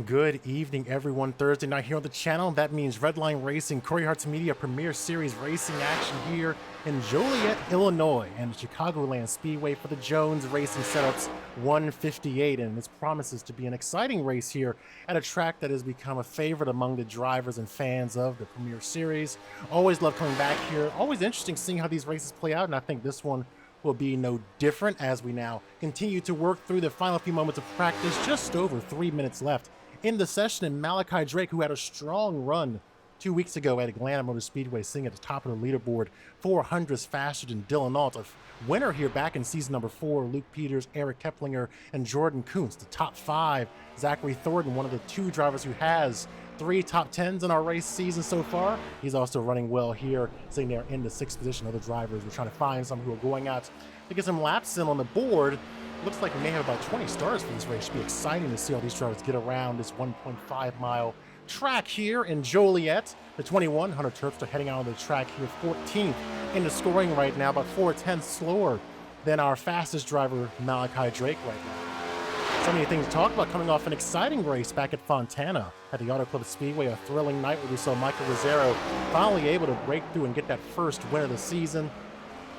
Good evening, everyone. Thursday night here on the channel. That means Redline Racing, Cory Harts Media Premier Series racing action here in Joliet, Illinois, and the Chicagoland Speedway for the Jones Racing Setups 158. And this promises to be an exciting race here at a track that has become a favorite among the drivers and fans of the Premier Series. Always love coming back here. Always interesting seeing how these races play out, and I think this one will be no different as we now continue to work through the final few moments of practice. Just over 3 minutes left in the session, and Malachi Drake, who had a strong run 2 weeks ago at Atlanta Motor Speedway, sitting at the top of the leaderboard, 400s faster than Dylan Ault. A winner here back in season number 4, Luke Peters, Eric Keplinger, and Jordan Koontz. The top 5, Zachary Thornton, one of the 2 drivers who has 3 top 10s in our race season so far. He's also running well here, sitting there in the 6th position. Other drivers, we're trying to find some who are going out to get some laps in on the board. Looks like we may have about 20 starters for this race. Should be exciting to see all these drivers get around this 1.5-mile track here in Joliet. The 21 Hunter Terpstra heading out on the track here, 14th in the scoring right now, about 4/10 slower than our fastest driver, Malachi Drake, right now. So many things to talk about coming off an exciting race back at Fontana at the Auto Club Speedway. A thrilling night where we saw Michael Rizzero finally able to break through and get that first win of the season.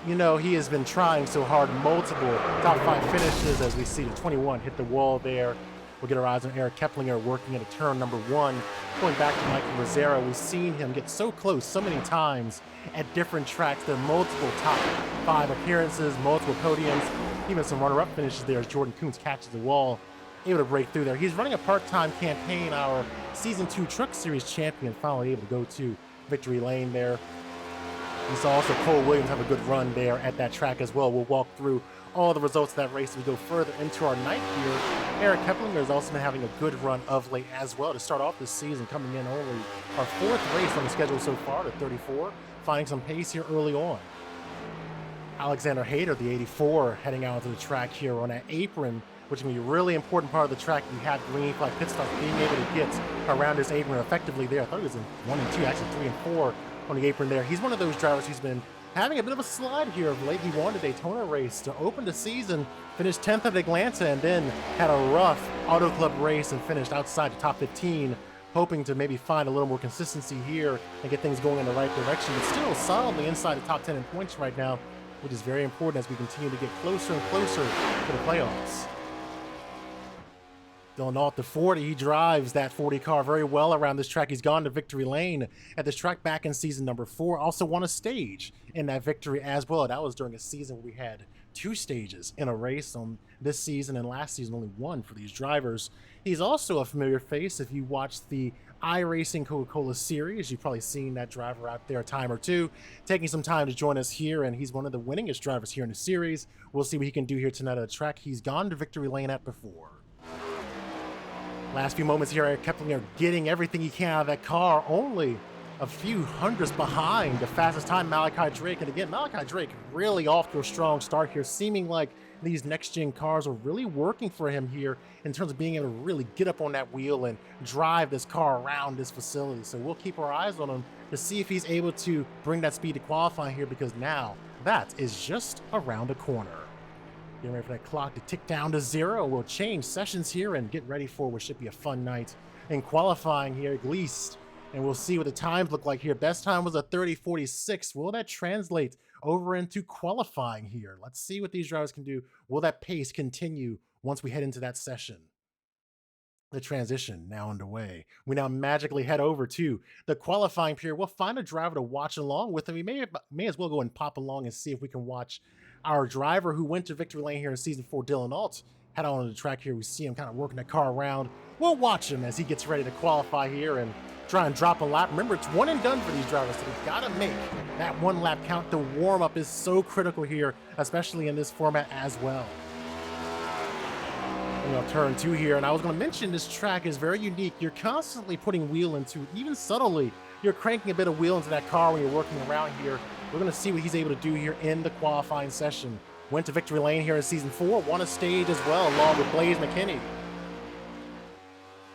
You know, he has been trying so hard, multiple top 5 finishes, as we see the 21 hit the wall there. We'll get our eyes on Eric Keplinger working at a turn number 1. Going back to Michael Rizzero, we've seen him get so close so many times at different tracks. There are multiple top 5 appearances, multiple podiums, even some runner-up finishes there as Jordan Koontz catches the wall, able to break through there. He's running a part-time campaign, our Season 2 Truck Series champion, finally able to go to victory lane there. We saw also Cole Williams have a good run there at that track as well. We'll walk through all the results of that race as we go further into our night here. Eric Keplinger has also been having a good run of late as well to start off this season, coming in only our 4th race on the schedule so far, the 34, finding some pace here early on. Alexander Hayter, the 84, heading out onto the track here on that apron, which is going to be a really important part of the track. We had green flag pit stops, being able to get around his apron effectively there. I thought he was in 1 and 2, actually 3 and 4 on the apron there. He's one of those drivers who's been having a bit of a slide here of late. He won a Daytona race to open the season, finished 10th at Atlanta, and then had a rough Auto Club race and finished outside the top 15, hoping to maybe find a little more consistency here and get things going in the right direction. But still solidly inside the top 10 in points right now, which is very important as we continue to get closer and closer to the playoffs. Dylan Ault, the 40, he drives that 40 car very well around this track. He's gone to victory lane at this track back in season number 4. Also won a stage in that victory as well. That was during a season where we had 2 stages in a race on this season, and last season only 1 for these drivers. He's also a familiar face. If you watched the iRacing Coca-Cola series, you've probably seen that driver out there a time or two, taking some time to join us here, and he's one of the winningest drivers here in the series. We'll see what he can do here tonight at a track he's gone to victory lane at before. Last few moments here, Eric Keplinger getting everything he can out of that car, only a few hundredths behind the fastest time, Malachi Drake. And again, Malachi Drake really off to a strong start here, seeming like these next-gen cars are really working for him here in terms of being able to really get up on that wheel and drive this car around this facility. So we'll keep our eyes on him to see if he's able to bring that speed to qualifying here, because now that is just around the corner. Getting ready for that clock to tick down to 0. We'll change sessions here and get ready for what should be a fun night in qualifying here at least. And we'll see what the times look like here. Best time was a 30:46. Will that translate over into qualifying here? Let's see what these drivers can do. Will that pace continue once we head into that session? The transition now underway. We now magically head over to the qualifying period. We'll find a driver to watch along with, and we may as well go and pop along and see if we can watch our driver who went to victory lane here in season 4, Dylan Ault, head on to the track here. We see him kind of working the car around. We'll watch him as he gets ready to qualify here and try and drop a lap. Remember, it's 1 and done for these drivers, so we've got to make that 1 lap count. The warm-up is so critical here, especially in this format as well. And we'll turn 2 here, and I was going to mention this track is very unique. You're constantly putting wheel into it, even subtly. You're cranking a bit of wheel into that car when you're working around here. We're going to see what he's able to do here in the qualifying session. Went to victory lane here in season 4, won a stage as well, along with Blaze McKinney.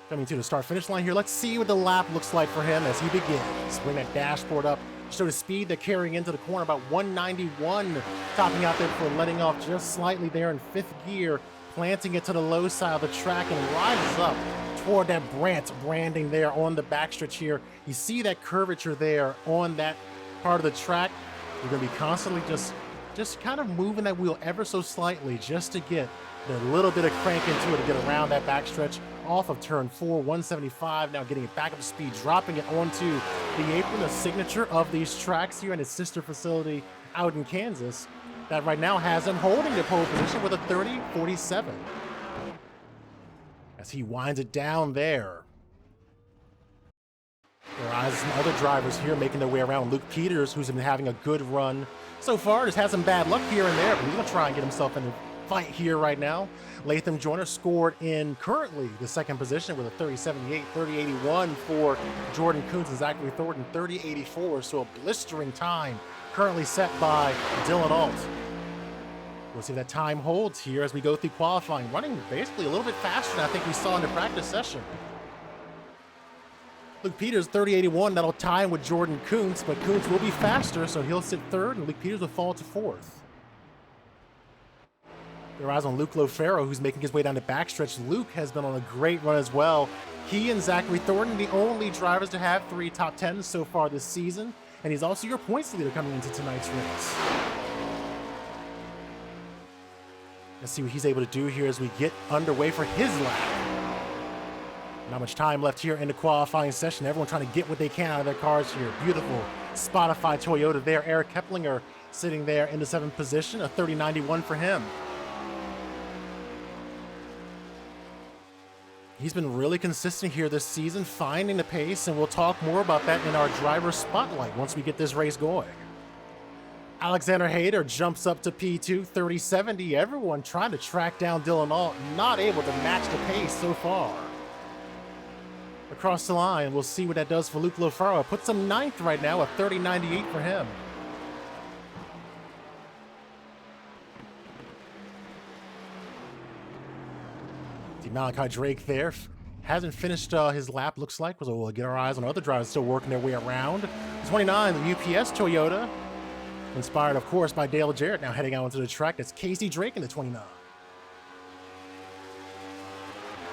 Coming to the start-finish line here, let's see what the lap looks like for him as he begins. Bring that dashboard up, show the speed they're carrying into the corner, about 191, topping out there before letting off just slightly there in 5th gear, planting it to the low side of the track and rises up toward that Brandt branding there on the backstretch here. You see that curvature there on that part of the track. You're going to be constantly just kind of moving that wheel ever so slightly just to get a little bit of crank into it to get around that backstretch off of turn 4, 175. Now getting it back up to speed, dropping it onto the apron, the signature of these tracks here in its sister facility out in Kansas. That right now has him holding the pole position with a 30.47. As he winds it down there. There are some other drivers here making their way around. Luke Peters, who's been having a good run so far, just had some bad luck here and there, but he's going to try and get himself in the fight here right now. Latham Joyner scored in currently the second position with a 30.78, 30.81 for Jordan Koontz and Zachary Thornton, 30.84, so a blistering time currently set by Dylan Alt. We'll see if that time holds here as we go through qualifying, running basically a little bit faster than I think we saw in the practice session. Luke Peters, 30.81, that'll tie him with Jordan Koontz, but Koontz will be faster, so he'll sit third, and Luke Peters will fall to fourth. Their eyes on Luke Lofaro, who's making his way down the backstretch. Luke has been on a great run as well. He and Zachary Thornton, the only drivers to have 3 top 10s so far this season, and he's also your points leader coming into tonight's race. Let's see what he's able to do here as we get underway for his lap. Not much time left here in the qualifying session. Everyone trying to get what they can out of their cars here. Beautiful Spotify Toyota there. Eric Keplinger sitting there in the 7th position, a 30.91 for him. He's been really consistent here this season, finding the pace, and we'll talk more about that in our driver spotlight once we get this race going. Alexander Hayter jumps up to P2, 30.70. Everyone trying to track down Dylan Alt, not able to match the pace so far. Across the line, we'll see what that does for Luke Lofaro. Puts him 9th right now, a 30.98 for him. See Malachi Drake there. Hasn't finished his lap, looks like. So we'll get our eyes on other drivers still working their way around. 29, the UPS Toyota. Inspired, of course, by Dale Jarrett, now heading out onto the track. That's Casey Drake in the 29.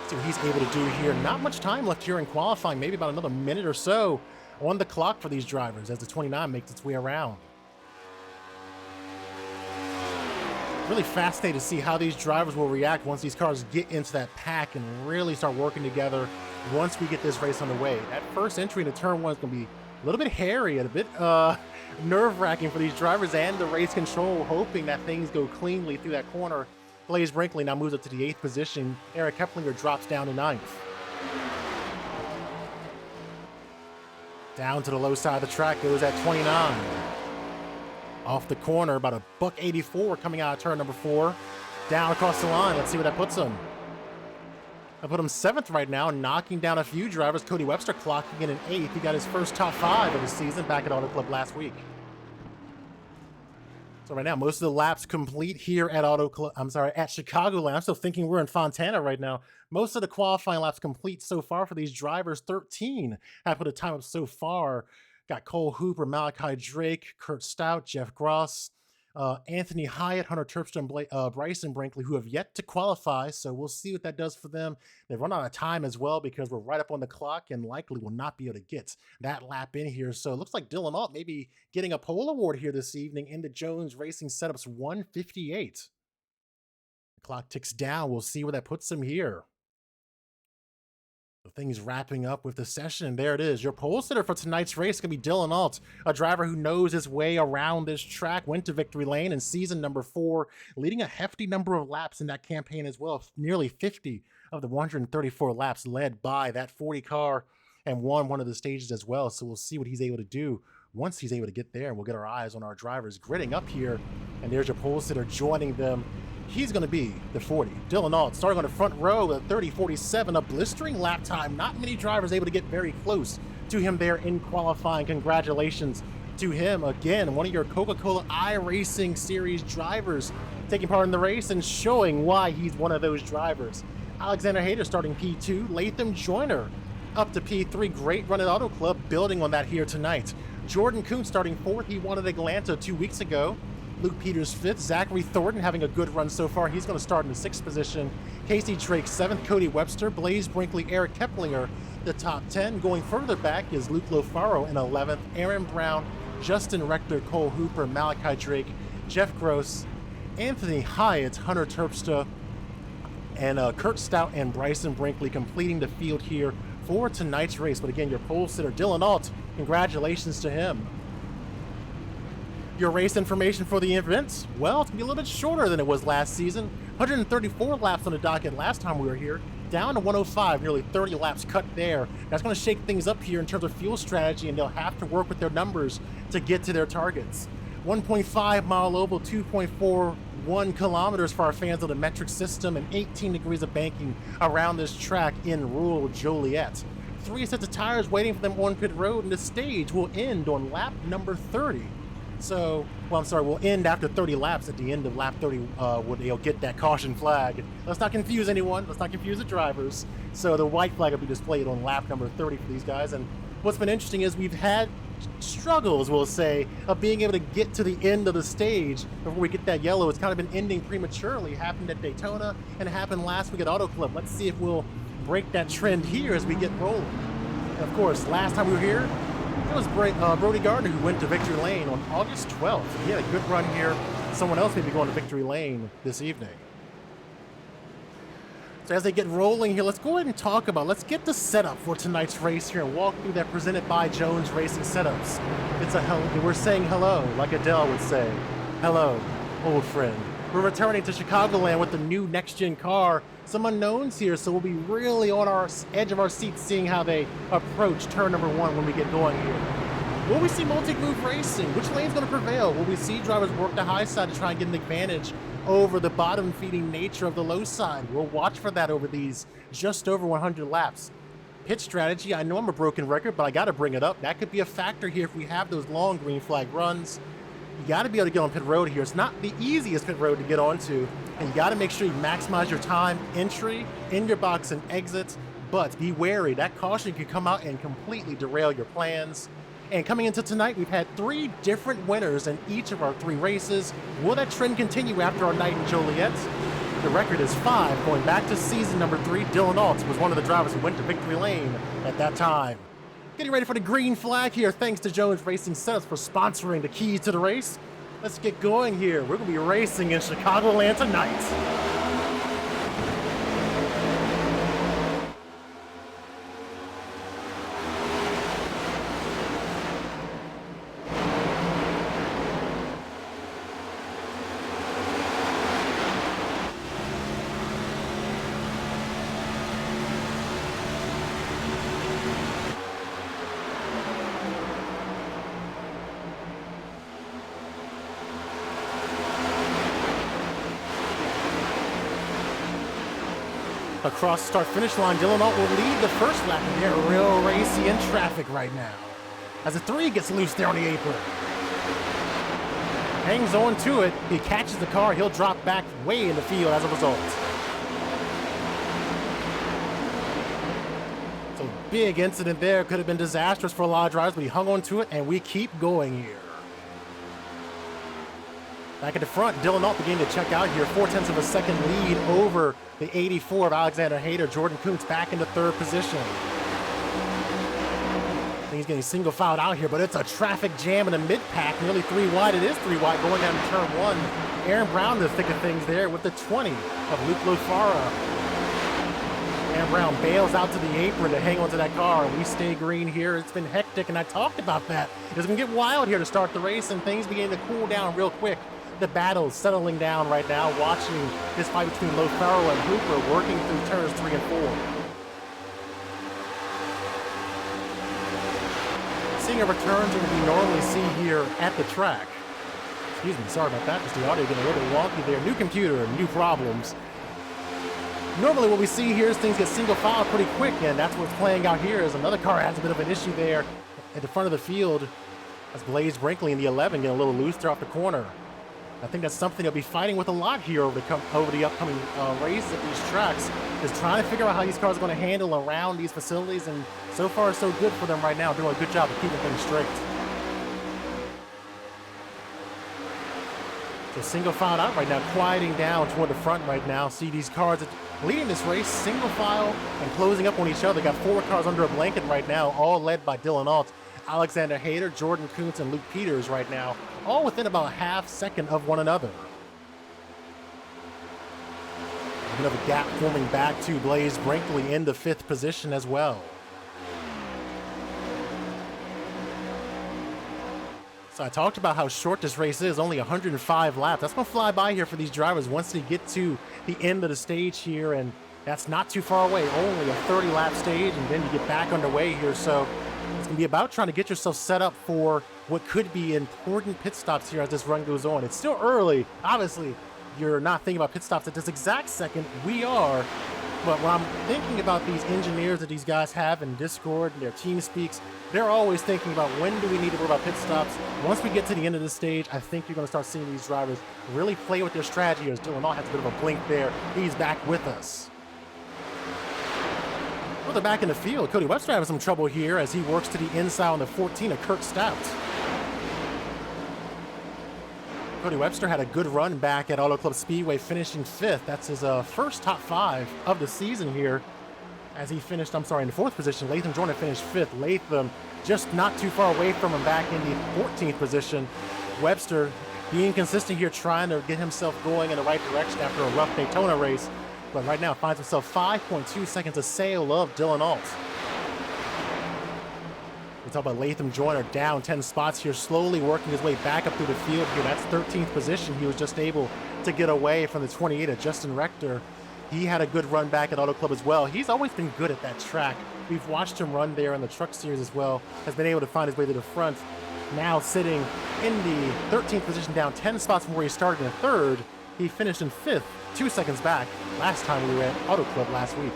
See what he's able to do here. Not much time left here in qualifying, maybe about another minute or so on the clock for these drivers as the 29 makes its way around. Really fascinating to see how these drivers will react once these cars get into that pack and really start working together once we get this race underway. That first entry into turn 1 is going to be a little bit hairy and a bit nerve-wracking for these drivers and the race control, hoping that things go cleanly through that corner. Blaze Brinkley now moves up to the 8th position. Eric Keplinger drops down to 9th. Down to the low side of the track goes at 29. Off the corner, about a $1.84 coming out of turn number 4. Down across the line. Let's see where that puts him. I put him 7th right now, knocking down a few drivers. Cody Webster clocking in an 8th. He got his first top 5 of the season back at Auto Club last week. So right now, most of the laps complete here at at Chicagoland. I'm still thinking we're in Fontana right now. Most of the qualifying laps complete so far for these drivers. 13 have put a time up so far. Got Cole Hooper, Malachi Drake, Kurt Stout, Jeff Gross, Anthony Hyatt, Hunter Terpstra, Bryson Brinkley, who have yet to qualify. So we'll see what that does for them. They've run out of time as well because we're right up on the clock and likely will not be able to get that lap in here. So it looks like Dylan Alt maybe getting a pole award here this evening in the Jones Racing Setups 158. The clock ticks down. We'll see where that puts him here. The thing's wrapping up with the session, and there it is. Your pole sitter for tonight's race is going to be Dylan Alt, a driver who knows his way around this track, went to victory lane in season number 4, leading a hefty number of laps in that campaign as well. Nearly 50 of the 134 laps led by that 40 car and won one of the stages as well. So we'll see what he's able to do once he's able to get there, and we'll get our eyes on our drivers gritting up here. And there's your pole sitter joining them. He's going to be the 40. Dylan Alt starting on the front row with a 30.47, a blistering lap time. Not many drivers able to get very close to him there in qualifying. Congratulations to him. Again, one of your Coca-Cola iRacing Series drivers taking part in the race and showing why he's one of those drivers. Alexander Hayter starting P2. Latham Joyner up to P3. Great run at Auto Club, building on that here tonight. Jordan Koontz starting 4th. He won at Atlanta 2 weeks ago. Luke Peters 5th. Zachary Thornton having a good run so far. He's going to start in the 6th position. Casey Drake 7th. Cody Webster, Blaze Brinkley, Eric Keplinger, the top 10. Going further back is Luke Lofaro in 11th. Aaron Brown, Justin Rector, Cole Hooper, Malachi Drake, Jeff Gross, Anthony Hyatt, Hunter Terpstra, and Kurt Stout and Bryson Brinkley completing the field here for tonight's race. But again, your pole sitter, Dylan Alt, congratulations to him. Your race information for the event, well, it's going to be a little bit shorter than it was last season. 134 laps on the docket last time we were here, down to 105, nearly 30 laps cut there. That's going to shake things up here in terms of fuel strategy, and they'll have to work with their numbers to get to their targets. 1.5 mile oval, 2.41 kilometers for our fans of the metric system, and 18 degrees of banking around this track in rural Joliet. 3 sets of tires waiting for them on pit road, and the stage will end on lap number 30. So, well, I'm sorry, we'll end after 30 laps. At the end of lap 30, they'll get that caution flag. Let's not confuse anyone. Let's not confuse the drivers. So the white flag will be displayed on lap number 30 for these guys. And what's been interesting is we've had struggles, we'll say, of being able to get to the end of the stage before we get that yellow. It's kind of been ending prematurely. It happened at Daytona and it happened last week at Auto Club. Let's see if we'll break that trend here as we get rolling. And of course, last time we were here, it was Brody Gardner who went to Victory Lane on August 12th. He had a good run here. Someone else may be going to Victory Lane this evening. So as they get rolling here, let's go ahead and let's get the setup for tonight's race here and walk through that presented by Jones Racing Setups. We're saying hello, like Adele would say. Hello, old friend. We're returning to Chicagoland with the new next-gen car. Some unknowns here, so we'll be really on our edge of our seats seeing how they approach turn number 1 when we get going here. Will we see multi-groove racing? Which lane's going to prevail? Will we see drivers work the high side to try and get an advantage over the bottom-feeding nature of the low side? We'll watch for that over these just over 100 laps. Pit strategy, I know I'm a broken record, but I got to bring it up. That could be a factor here if we have those long green flag runs. You got to be able to get on pit road here. It's not the easiest pit road to get onto, and you got to make sure you maximize your time entry, in your box, and exits. But be wary, that caution can come out and completely derail your plans. And coming into tonight, we've had 3 different winners in each of our 3 races. Will that trend continue after our night in Joliet? The record is 5. Going back to season number 3, Dylan Alt was one of the drivers who went to Victory Lane at that time. Getting ready for the green flag here. Thanks to Jones Racing Setups for sponsoring the keys to the race. Let's get going here. We're going to be racing in Chicagoland tonight. Across the start-finish line, Dylan Alt will lead the first lap. And they're real racy in traffic right now. As a 3 gets loose there on the apron. Hangs on to it. He catches the car. He'll drop back way in the field as a result. So big incident there. Could have been disastrous for a lot of drivers, but he hung on to it, and we keep going here. Back at the front, Dylan Alt beginning to check out here. 0.4 of a second lead over the 84 of Alexander Hayter. Jordan Koontz back into 3rd position. He's getting single filed out here, but it's a traffic jam in the mid-pack. Nearly 3 wide. It is 3 wide going down to turn 1. Aaron Brown in the thick of things there with the 20 of Luke Lofaro. Aaron Brown bails out to the apron to hang onto that car. We stay green here. It's been hectic, and I talked about that. It's going to get wild here to start the race, and things begin to cool down real quick. The battle's settling down right now, watching this fight between Lofaro and Hooper working through turns 3 and 4. Seeing a return to what we normally see here at the track. Excuse me, sorry about that. Just the audio getting a little bit wonky there. New computer, new problems. Normally what we see here is things get single filed pretty quick, and that's what's playing out here as another car has a bit of an issue there at the front of the field. As Blaze Brinkley in the 11 getting a little loose there off the corner. I think that's something they'll be fighting with a lot here over the upcoming race at these tracks, is trying to figure out how these cars are going to handle around these facilities, and so far so good for them right now, doing a good job of keeping things straight. So single file out right now, quieting down toward the front right now. See these cars leading this race, single file and closing up on each other. Got 4 cars under a blanket right now, all led by Dylan Alt, Alexander Hayter, Jordan Koontz, and Luke Peters right now, all within about a half second of one another. A bit of a gap forming back to Blaze Brinkley in the 5th position as well. So I talked about how short this race is, only 105 laps. That's going to fly by here for these drivers once they get to the end of the stage here, and that's not too far away, only a 30-lap stage, and then you get back underway here. So it's going to be about trying to get yourself set up for what could be important pit stops here as this run goes on. It's still early. Obviously, you're not thinking about pit stops at this exact second. We are. But when I'm thinking about these engineers that these guys have in Discord and their team speaks, they're always thinking about when do we need to worry about pit stops. Once we get to the end of the stage, I think you're going to start seeing these drivers really play with their strategy. As Dylan Alt has a bit of a blink there. He's back with us. Further back in the field, Cody Webster having some trouble here as he works to the inside on the 14 of Kirk Stout. Cody Webster had a good run back at Auto Club Speedway, finishing 5th. That's his first top 5 of the season here, as he finished, in the 4th position. Latham Jordan finished 5th. Latham just not too far away from him, back in the 14th position. Webster being consistent here, trying to get himself going in the right direction after a rough Daytona race, but right now finds himself 5.2 seconds a sail of Dylan Alt. We talk about Latham Joyner down 10 spots here, slowly working his way back up through the field here. That's 13th position. He was just able to get away from the 28 of Justin Rector. He had a good run back at Auto Club as well. He's always been good at that track. We've watched him run there in the Truck Series as well. Has been able to find his way to the front. Now sitting in the 13th position, down 10 spots from where he started in 3rd. He finished in 5th, 2 seconds back last time we were at Auto Club last week.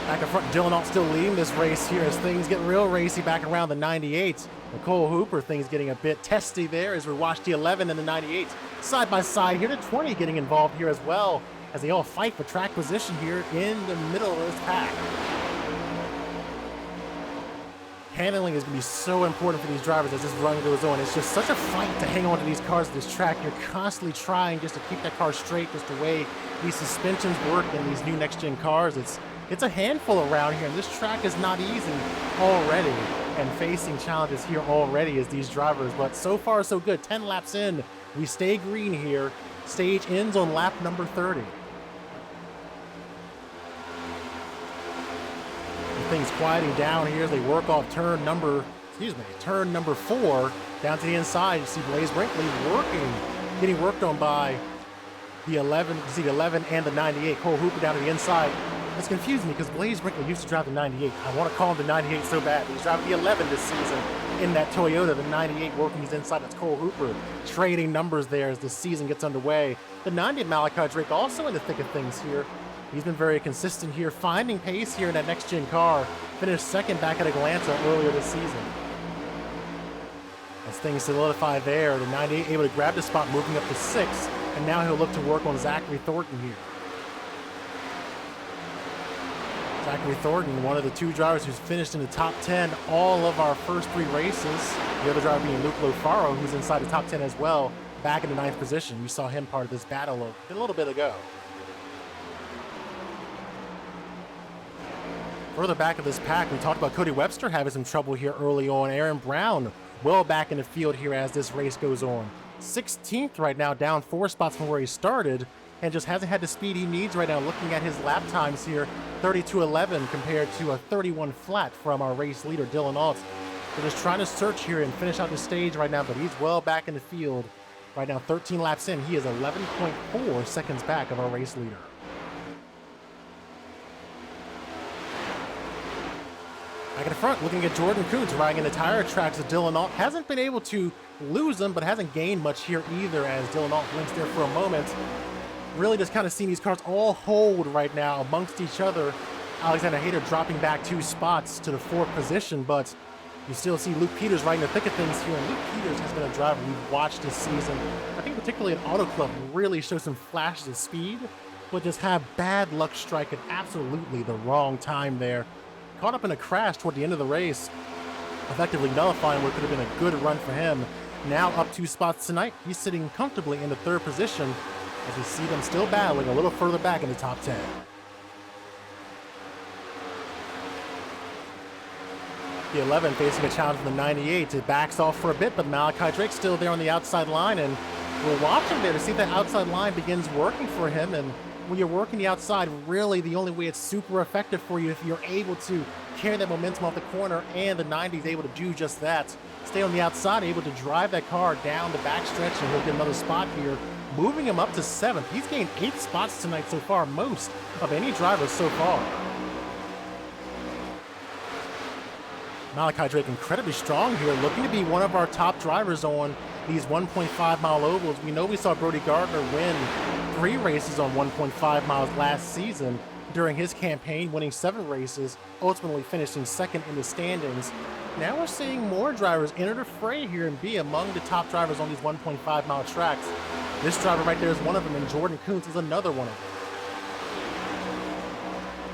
Back in front, Dylan Alt still leading this race here as things get real racy back around the 98. Nicole Hooper, things getting a bit testy there as we watch the 11 and the 98 side by side here. The 20 getting involved here as well as they all fight for track position here in the middle of this pack. Handling is going to be so important for these drivers as this run goes on. It's just such a fight to hang on to these cars at this track. You're constantly trying just to keep that car straight, just the way these suspensions work in these new next-gen cars. It's a handful around here, and this track is not easy already, and facing challenges here already as these drivers, but so far so good. 10 laps in, we stay green here. Stage ends on lap number 30. And things quieting down here as they work off turn number 4 down to the inside. You see Blaze Brinkley getting worked on by the 11. You see the 11 and the 98. Cole Hooper down to the inside. It's confusing me because Blaze Brinkley used to drive the 98. I want to call him the 98 so bad. He's driving the 11 this season in that Toyota. The 98 working his inside. That's Cole Hooper trading numbers there as the season gets underway. The 98 Malachi Drake also in the thick of things here. He's been very consistent here, finding pace here in that next-gen car. Finished 2nd back at Atlanta earlier this season. As things solidify there, the 98 able to grab the spot, moving up to 6th, and now he'll look to work on Zachary Thornton here. Zachary Thornton, one of the 2 drivers who's finished in the top 10 all of our first 3 races. The other driver being Luke Lofaro, who's inside the top 10 as well, back in the 9th position. You saw him part of this battle a little bit ago. Further back of this pack, we talked about Cody Webster having some trouble here early on. Aaron Brown well back in the field here as this race goes on. 16th right now, down 4 spots from where he started, and just hasn't had the speed he needs right now. Looking at his lap times here, 32.11 compared to a 31 flat from our race leader, Dylan Alt. They're just trying to search here and finish out the stage right now, but he's well back in the field. Right now, 13 laps in, he is 11.4 seconds back of our race leader. Back in the front, looking at Jordan Koontz riding in the tire tracks of Dylan Alt. Hasn't been able to lose them, but hasn't gained much here either as Dylan Alt blinks there for a moment. Really just kind of seeing these cars all hold right now amongst each other. Alexander Hayter dropping back 2 spots to the 4th position, but you still see Luke Peters right in the thick of things here. And Luke Peters has been a driver we've watched this season. I think particularly at Auto Club really show some flashes of speed, but just have bad luck strike at absolutely the wrong time there. Caught up in a crash toward the end of the race, effectively nullifying what could have been a good run for him. now up 2 spots tonight. He's sitting comfortably in the 3rd position as we see them still battling a little further back in the top 10. The 11 facing a challenge from the 98. It backs off for a bit, but Malachi Drake's still there on the outside line, and we're watching there to see if that outside line begins working for him. And when you're working the outside, really the only way it's super effective for you if you're able to carry that momentum off the corner, and the 90 is able to do just that. Stay on the outside, able to drive that car down the backstretch, and he'll get another spot here, moving him up to 7th. He's gained 8 spots tonight so far, most of any driver so far. Malachi Drake incredibly strong here, looking to be one of our top drivers on these 1.5 mile ovals. We know we saw Brody Gardner win 3 races on 1.5 miles last season during his campaign, winning 7 races, ultimately finishing 2nd in the standings. Now we're seeing more drivers enter the fray here and be among the top drivers on these 1.5 mile tracks. This driver right there is one of them, and Jordan Koontz is another one of them.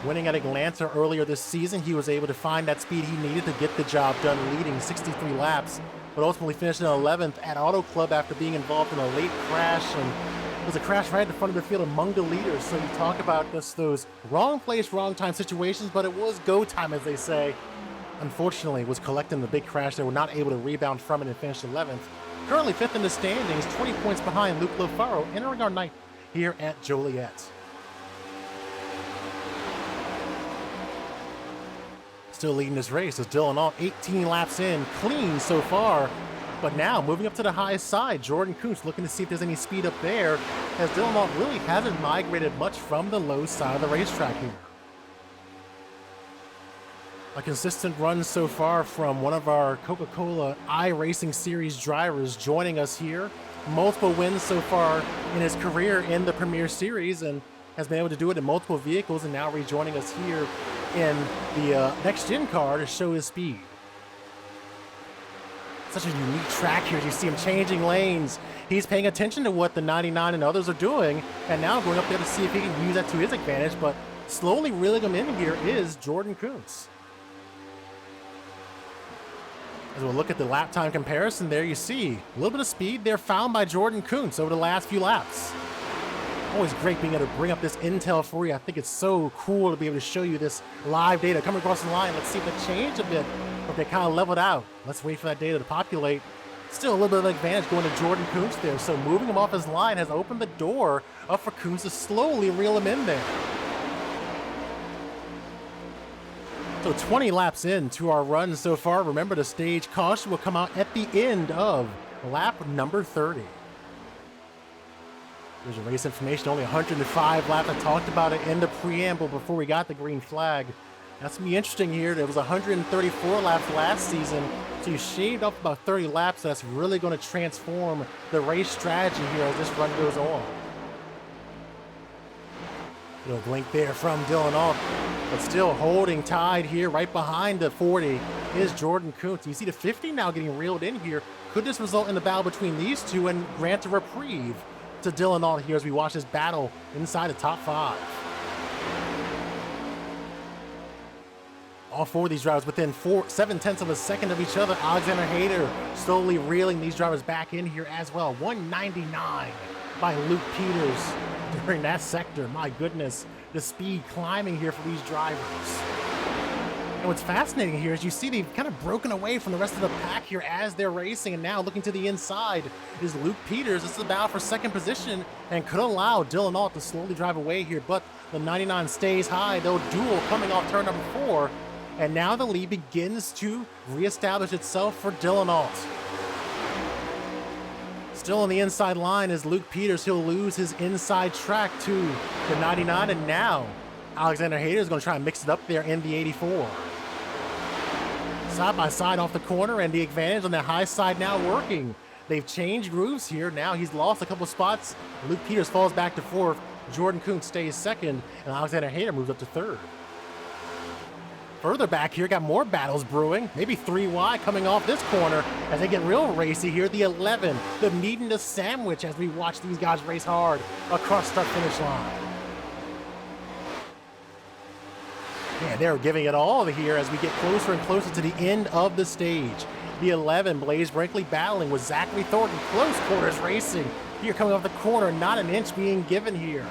Winning at Atlanta earlier this season, he was able to find that speed he needed to get the job done, leading 63 laps, but ultimately finishing 11th at Auto Club after being involved in a late crash, and it was a crash right at the front of the field among the leaders. So you talk about just those wrong place, wrong time situations, but it was go time, as they say. Unfortunately, was collecting the big crash. They were not able to rebound from it and finish 11th. Currently 5th in the standings, 20 points behind Luke Lofaro, entering our night here at Joliet. Still leading this race is Dylan Ault, 18 laps in, clean so far. But now moving up to the highest side, Jordan Koontz looking to see if there's any speed up there, as Dylan Ault really hasn't migrated much from the low side of the racetrack here. A consistent run so far from one of our Coca-Cola iRacing Series drivers joining us here. Multiple wins so far in his career in the Premier Series, and has been able to do it in multiple vehicles, and now rejoining us here in the next-gen car to show his speed. Such a unique track here as you see him changing lanes. He's paying attention to what the 99 and others are doing, and now going up there to see if he can use that to his advantage, but slowly reeling him in here is Jordan Koontz. As we'll look at the lap time comparison, there you see a little bit of speed there found by Jordan Koontz over the last few laps. Always great being able to bring up this intel for you. I think it's so cool to be able to show you this live data coming across the line. Let's see if it changed a bit, or if they kind of leveled out. Let's wait for that data to populate. Still a little bit of advantage going to Jordan Koontz there. So moving him off his line has opened the door up for Koontz to slowly reel him in there. So 20 laps into our run so far. Remember, the stage caution will come out at the end of lap number 30. There's your race information, only 105 laps. I talked about it in the preamble before we got the green flag. That's going to be interesting here. There was 134 laps last season, so you shaved off about 30 laps. So that's really going to transform the race strategy here as this run goes on. Little blink there from Dylan Ault, but still holding tied here right behind the 40 is Jordan Koontz. You see the 50 now getting reeled in here. Could this result in the battle between these two and grant a reprieve to Dylan Ault here as we watch this battle inside the top 5? All 4 of these drivers within 7/10 of a second of each other. Alexander Hayter slowly reeling these drivers back in here as well. 199 by Luke Peters during that sector. My goodness, the speed climbing here for these drivers. And what's fascinating here is you see they've kind of broken away from the rest of the pack here as they're racing, and now looking to the inside is Luke Peters. This is a battle for 2nd position and could allow Dylan Ault to slowly drive away here, but the 99 stays high. They'll duel coming off turn number 4, and now the lead begins to reestablish itself for Dylan Ault. Still on the inside line is Luke Peters. He'll lose his inside track to the 99, and now Alexander Hayter is going to try and mix it up there in the 84. Side by side off the corner, and the advantage on the high side now working. They've changed grooves here. Now he's lost a couple spots. Luke Peters falls back to 4th. Jordan Koontz stays 2nd, and Alexander Hayter moves up to 3rd. Further back here, got more battles brewing. Maybe 3 wide coming off this corner as they get real racy here. The 11, the meat and the sandwich as we watch these guys race hard across start-finish line. Man, they're giving it all here as we get closer and closer to the end of the stage. The 11, Blaze Brinkley battling with Zachary Thornton. Close quarters racing. Here coming off the corner, not an inch being given here.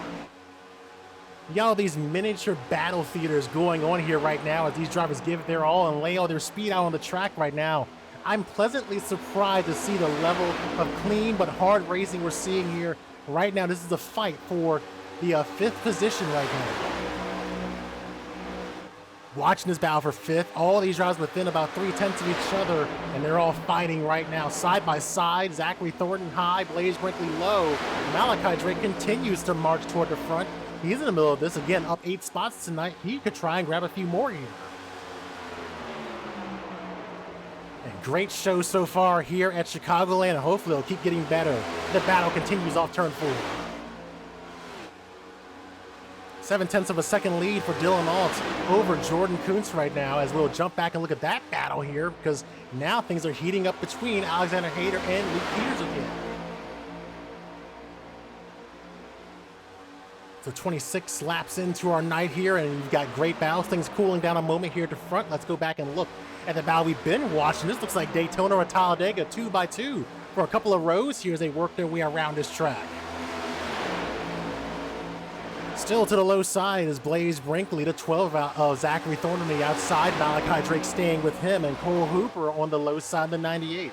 You got all these miniature battle theaters going on here right now as these drivers give their all and lay all their speed out on the track right now. I'm pleasantly surprised to see the level of clean but hard racing we're seeing here right now. This is a fight for the 5th position right now. Watching this battle for 5th, all these drivers within about 3/10 of each other, and they're all fighting right now, side by side. Zachary Thornton high, Blaze Brinkley low. Malachi Drake continues to march toward the front. He's in the middle of this, again, up 8 spots tonight. He could try and grab a few more here. And great show so far here at Chicagoland, and hopefully it'll keep getting better. The battle continues off turn 4. 7/10 of a second lead for Dylan Alt over Jordan Koontz right now, as we'll jump back and look at that battle here, because now things are heating up between Alexander Hayter and Luke Peters again. So 26 laps into our night here, and we've got great battles. Things cooling down a moment here at the front. Let's go back and look at the battle we've been watching. This looks like Daytona or Talladega 2x2 for a couple of rows here as they work their way around this track. Still to the low side is Blaze Brinkley, the 12 of Zachary Thornton on the outside. Malachi Drake staying with him, and Cole Hooper on the low side of the 98.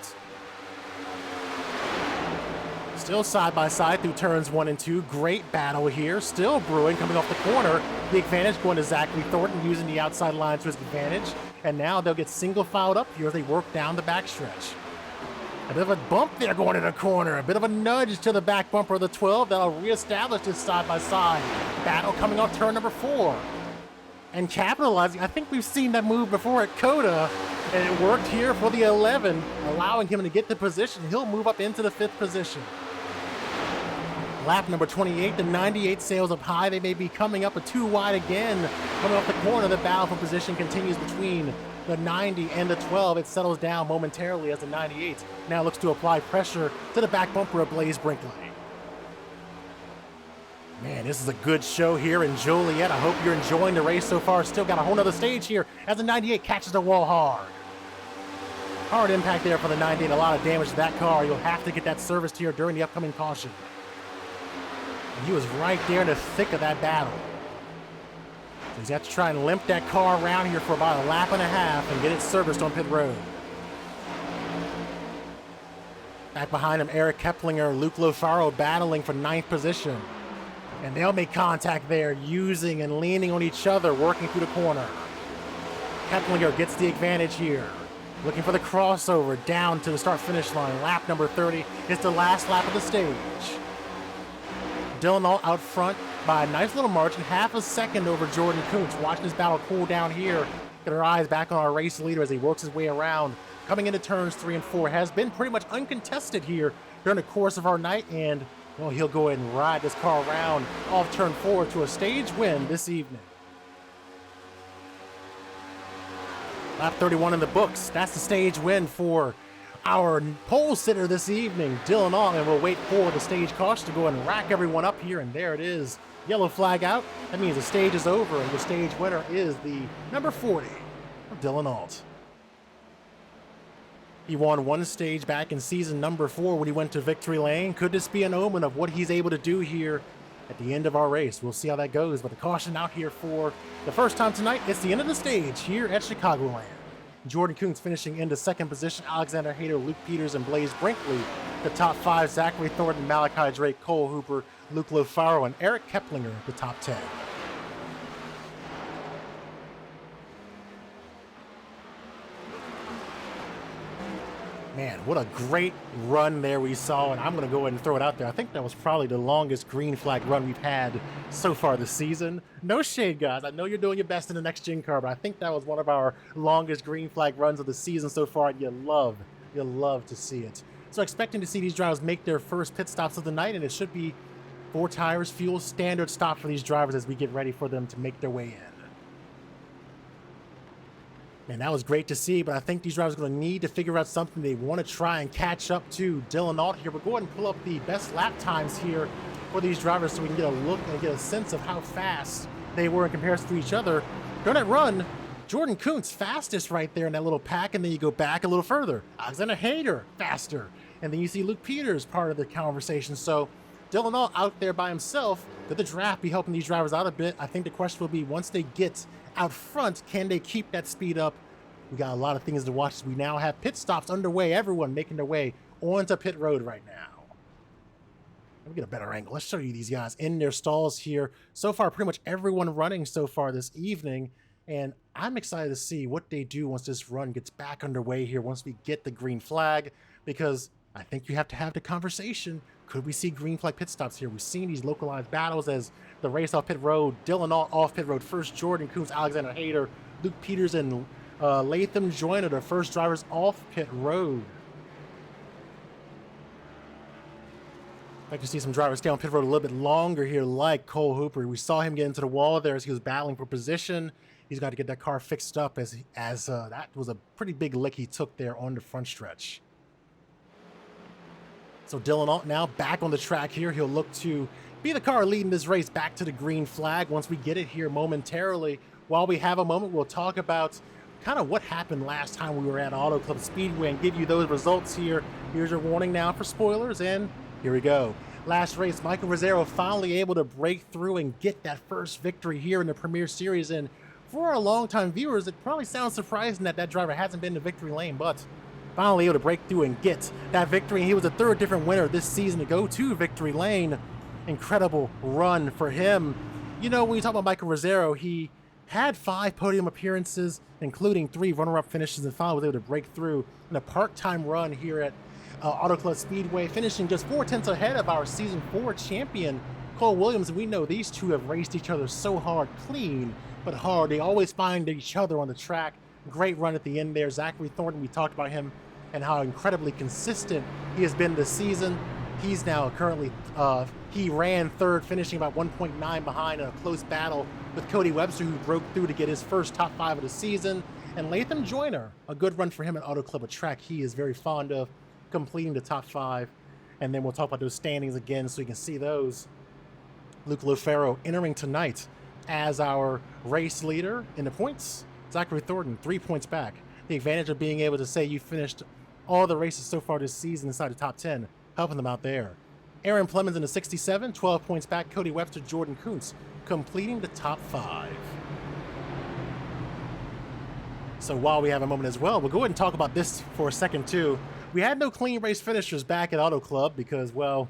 Still side by side through turns 1 and 2. Great battle here. Still brewing coming off the corner. The advantage going to Zachary Thornton using the outside line to his advantage. And now they'll get single filed up here as they work down the backstretch. A bit of a bump there going to the corner. A bit of a nudge to the back bumper of the 12. That'll reestablish this side by side. Battle coming off turn number 4. And capitalizing. I think we've seen that move before at Coda. And it worked here for the 11, allowing him to get the position. He'll move up into the 5th position. Lap number 28, the 98 sails up high. They may be coming up a 2 wide again. Coming off the corner, the battle for position continues between the 90 and the 12. It settles down momentarily as the 98 now looks to apply pressure to the back bumper of Blaze Brinkley. Man, this is a good show here in Joliet. I hope you're enjoying the race so far. Still got a whole nother stage here as the 98 catches the wall hard. Hard impact there for the 98. A lot of damage to that car. You'll have to get that serviced here during the upcoming caution. And he was right there in the thick of that battle. So he's got to try and limp that car around here for about a lap and a half and get it serviced on pit road. Back behind him, Eric Keplinger, Luke Lofaro battling for 9th position. And they'll make contact there, using and leaning on each other, working through the corner. Keplinger gets the advantage here. Looking for the crossover down to the start-finish line. Lap number 30 is the last lap of the stage. Dylan Alt out front by a nice little margin, half a second over Jordan Koontz. Watching this battle cool down here. Get our eyes back on our race leader as he works his way around. Coming into turns 3 and 4. Has been pretty much uncontested here during the course of our night, and well, he'll go ahead and ride this car around off turn 4 to a stage win this evening. Lap 31 in the books. That's the stage win for our pole sitter this evening, Dylan Alt, and we'll wait for the stage caution to go and rack everyone up here, and there it is. Yellow flag out. That means the stage is over, and the stage winner is the number 40 of Dylan Alt. He won one stage back in season number 4 when he went to victory lane. Could this be an omen of what he's able to do here at the end of our race? We'll see how that goes, but the caution out here for the first time tonight. It's the end of the stage here at Chicagoland. Jordan Koontz finishing into 2nd position. Alexander Hayter, Luke Peters, and Blaze Brinkley. The top 5, Zachary Thornton, Malachi Drake, Cole Hooper, Luke Lofaro, and Eric Keplinger, the top 10. Man, what a great run there we saw, and I'm going to go ahead and throw it out there. I think that was probably the longest green flag run we've had so far this season. No shade, guys. I know you're doing your best in the next gen car, but I think that was one of our longest green flag runs of the season so far, and you'll love to see it. So expecting to see these drivers make their first pit stops of the night, and it should be 4 tires, fuel, standard stop for these drivers as we get ready for them to make their way in. Man, that was great to see, but I think these drivers are going to need to figure out something they want to try and catch up to. Dylan Alt here. We'll go ahead and pull up the best lap times here for these drivers so we can get a look and get a sense of how fast they were in comparison to each other. During that run, Jordan Koontz, fastest right there in that little pack, and then you go back a little further. Alexander Hayter, faster. And then you see Luke Peters, part of the conversation. So Dylan All out there by himself. Could the draft be helping these drivers out a bit? I think the question will be, once they get out front, can they keep that speed up? We got a lot of things to watch. We now have pit stops underway. Everyone making their way onto pit road right now. Let me get a better angle. Let's show you these guys in their stalls here. So far, pretty much everyone running so far this evening. And I'm excited to see what they do once this run gets back underway here, once we get the green flag, because I think you have to have the conversation. Could we see green flag pit stops here? We've seen these localized battles as the race off pit road. Dylan All off pit road first. Jordan Koontz, Alexander Hayter, Luke Peters, and Latham Joyner, the first drivers off pit road. I'd like to see some drivers stay on pit road a little bit longer here, like Cole Hooper. We saw him get into the wall there as he was battling for position. He's got to get that car fixed up as that was a pretty big lick he took there on the front stretch. So Dylan Alt now back on the track here. He'll look to be the car leading this race back to the green flag once we get it here momentarily. While we have a moment, we'll talk about kind of what happened last time we were at Auto Club Speedway and give you those results here. Here's your warning now for spoilers, and here we go. Last race, Michael Rizzero finally able to break through and get that first victory here in the Premier Series. And for our longtime viewers, it probably sounds surprising that that driver hasn't been in the victory lane, but finally able to break through and get that victory. He was the third different winner this season to go to victory lane. Incredible run for him. You know, when you talk about Michael Rizzero, he had 5 podium appearances, including 3 runner-up finishes, and finally was able to break through in a part-time run here at Auto Club Speedway, finishing just 4/10 ahead of our Season 4 champion, Cole Williams. And we know these two have raced each other so hard, clean, but hard. They always find each other on the track. Great run at the end there. Zachary Thornton, we talked about him and how incredibly consistent he has been this season. He's now currently, he ran third, finishing about 1.9 behind in a close battle with Cody Webster, who broke through to get his first top 5 of the season. And Latham Joyner, a good run for him at Auto Club, a track he is very fond of, completing the top 5. And then we'll talk about those standings again so you can see those. Luke Lofaro entering tonight as our race leader in the points. Zachary Thornton, 3 points back. The advantage of being able to say you finished all the races so far this season inside the top 10, helping them out there. Aaron Plemons in the 67, 12 points back. Cody Webster, Jordan Koontz completing the top 5. So while we have a moment as well, we'll go ahead and talk about this for a second too. We had no clean race finishers back at Auto Club because, well,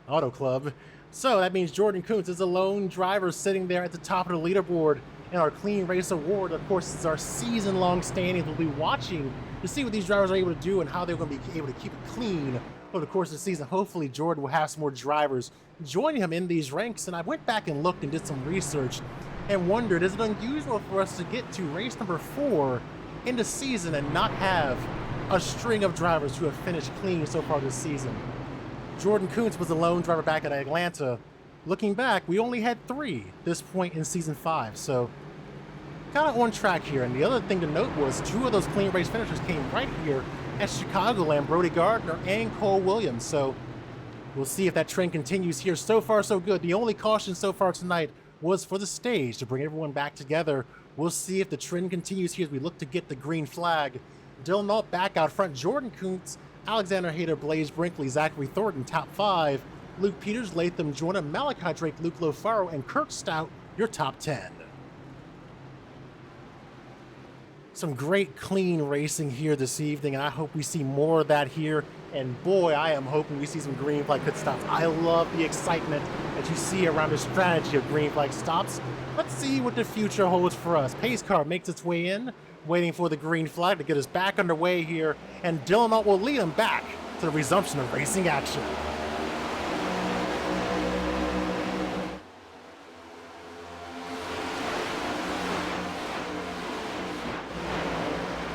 Auto Club. So that means Jordan Koontz is a lone driver sitting there at the top of the leaderboard. And our Clean Race Award, of course, is our season-long standings. We'll be watching to see what these drivers are able to do and how they're going to be able to keep it clean over the course of the season. Hopefully, Jordan will have some more drivers joining him in these ranks. And I went back and looked and did some research and wondered, is it unusual for us to get to race number 4 in the season and not have a string of drivers who have finished clean so far this season? Jordan Koontz was the lone driver back at Atlanta. Looking back, we only had 3 this point in season 5, so kind of on track here. And the other thing to note was 2 of those clean race finishers came right here at Chicagoland, Brody Gardner and Cole Williams. So we'll see if that trend continues here. So far, so good. The only caution so far tonight was for the stage to bring everyone back together. We'll see if the trend continues here as we look to get the green flag. Dylan Nault back out front. Jordan Koontz, Alexander Hayter, Blaze Brinkley, Zachary Thornton, top 5. Luke Peters, Latham Joyner, Malachi Drake, Luke Lofaro, and Kirk Stout, your top 10. Some great clean racing here this evening, and I hope we see more of that here. And boy, I am hoping we see some green flag pit stops. I love the excitement that you see around the strategy of green flag stops. Let's see what the future holds for us. Pace car makes its way in, waiting for the green flag to get us back underway here, and Dylan Nault will lead them back to the resumption of racing action.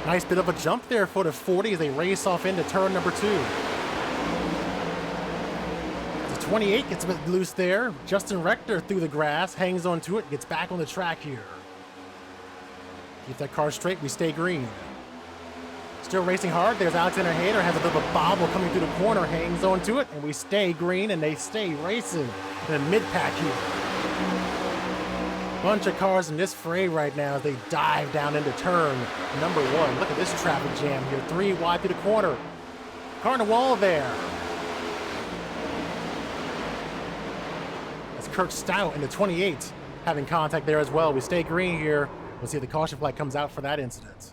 Nice bit of a jump there for the 40 as they race off into turn number 2. The 28 gets a bit loose there. Justin Rector through the grass, hangs onto it, gets back on the track here. Keep that car straight, we stay green. Still racing hard. There's Alexander Hayter, has a bit of a bobble coming through the corner, hangs onto it, and we stay green, and they stay racing in the mid-pack here. Bunch of cars in this fray right now as they dive down into turn number 1. Look at this traffic jam here. 3 wide through the corner. Car on the wall there. That's Kurt Stout in the 28 having contact there as well. We stay green here. We'll see if the caution flag comes out for that incident.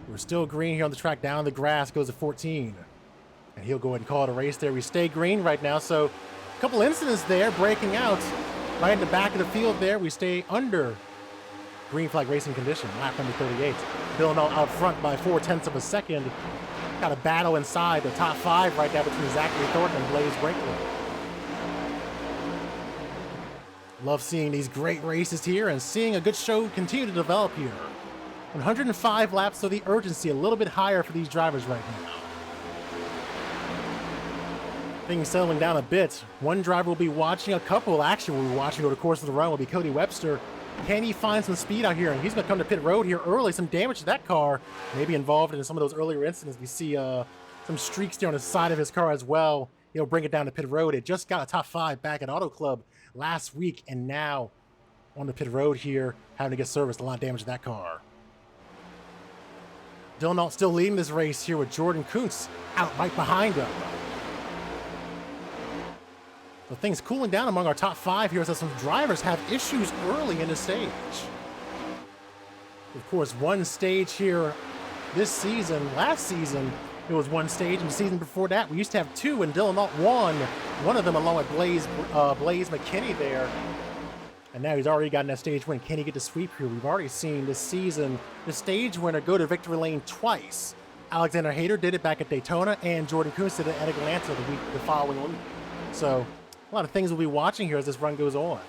We're still green here on the track. Down the grass goes to 14. And he'll go ahead and call it a race there. We stay green right now. So a couple incidents there breaking out. Right in the back of the field there, we stay under green flag racing condition, lap number 38. Villanelle out front by 0.4 of a second. Got a battle inside the top 5 right now between Zachary Thornton and Blaze Brinkley. Love seeing these great races here and seeing a good show continue to develop here. 105 laps, so the urgency a little bit higher for these drivers right now. Things settling down a bit. One driver will be watching, a couple actually will be watching over the course of the run will be Cody Webster. Can he find some speed out here? And he's going to come to pit road here early. Some damage to that car. Maybe involved in some of those earlier incidents. We see some streaks there on the side of his car as well. He'll bring it down to pit road. It just got a top 5 back at Auto Club last week. And now on the pit road here, having to get serviced. A lot of damage to that car. Dylan still leading this race here with Jordan Koontz out right behind him. So things cooling down among our top 5 here as some drivers have issues early in the stage. Of course, one stage here this season. Last season, it was one stage, and the season before that, we used to have 2, and Dylan won one of them along with Blaze McKinney there. And now he's already gotten that stage win. Can he get the sweep here? We've already seen this season the stage winner go to victory lane twice. Alexander Hayter did it back at Daytona, and Jordan Koontz did it at Atlanta the following week. So a lot of things we'll be watching here as this run goes on.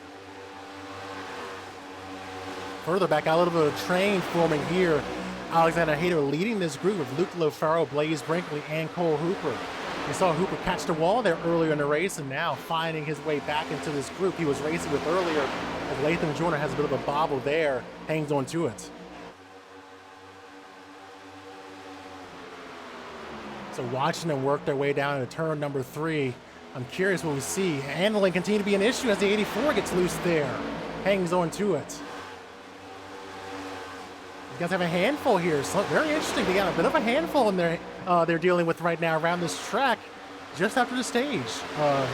Further back, a little bit of a train forming here. Alexander Hayter leading this group with Luke Lofaro, Blaze Brinkley, and Cole Hooper. We saw Hooper catch the wall there earlier in the race and now finding his way back into this group he was racing with earlier. As Latham Joyner has a bit of a bobble there, hangs on to it. So watching them work their way down into turn number 3. I'm curious what we see. Handling continue to be an issue as the 84 gets loose there. Hangs on to it. You guys have a handful here. So very interesting. They got a bit of a handful in there they're dealing with right now around this track just after the stage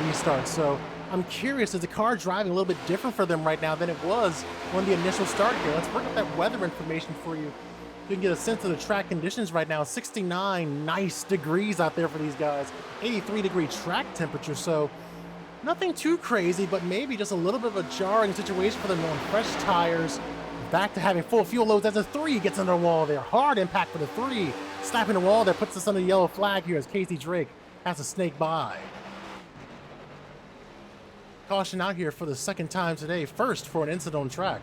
restart. So I'm curious, is the car driving a little bit different for them right now than it was on the initial start here? Let's bring up that weather information for you. You can get a sense of the track conditions right now. 69 nice degrees out there for these guys. 83-degree track temperature, so nothing too crazy, but maybe just a little bit of a jarring situation for them on fresh tires. Back to having full fuel loads as the 3 gets under the wall there. Hard impact for the 3. Slapping the wall there puts us under the yellow flag here as Casey Drake has to snake by. Caution out here for the second time today. First for an incident on track.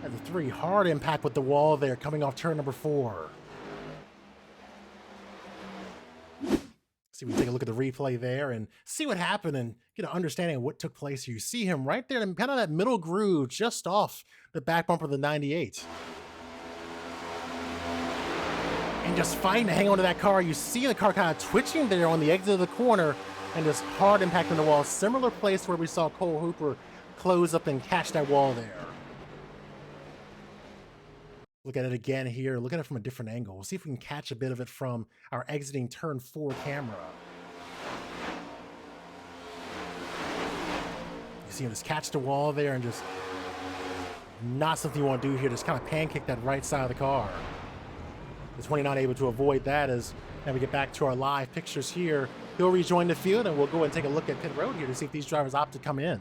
And the 3, hard impact with the wall there coming off turn number 4. See, we take a look at the replay there and see what happened and get an understanding of what took place here. You see him right there in kind of that middle groove just off the back bumper of the 98. And just fighting to hang on to that car. You see the car kind of twitching there on the exit of the corner and just hard impact on the wall. Similar place where we saw Cole Hooper close up and catch that wall there. Look at it again here. Look at it from a different angle. We'll see if we can catch a bit of it from our exiting turn 4 camera. You see him just catch the wall there and just not something you want to do here. Just kind of pancake that right side of the car. The 29 able to avoid that as now we get back to our live pictures here. He'll rejoin the field and we'll go and take a look at pit road here to see if these drivers opt to come in.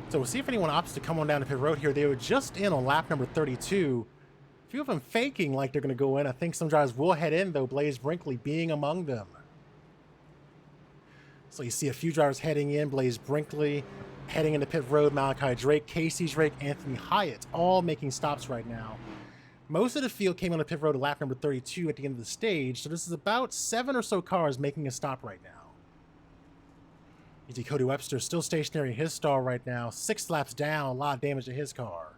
So we'll see if anyone opts to come on down to pit road here. They were just in on lap number 32. A few of them faking like they're going to go in. I think some drivers will head in, though, Blaze Brinkley being among them. So you see a few drivers heading in. Blaze Brinkley heading into pit road. Malachi Drake, Casey Drake, Anthony Hyatt, all making stops right now. Most of the field came on the pit road at lap number 32 at the end of the stage. So this is about 7 or so cars making a stop right now. You see Cody Webster still stationary in his stall right now. 6 laps down, a lot of damage to his car.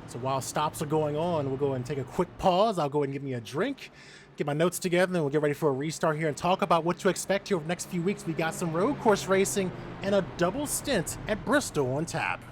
So while stops are going on, we'll go ahead and take a quick pause. I'll go ahead and get me a drink, get my notes together, and we'll get ready for a restart here and talk about what to expect here over the next few weeks. We got some road course racing and a double stint at Bristol on tap.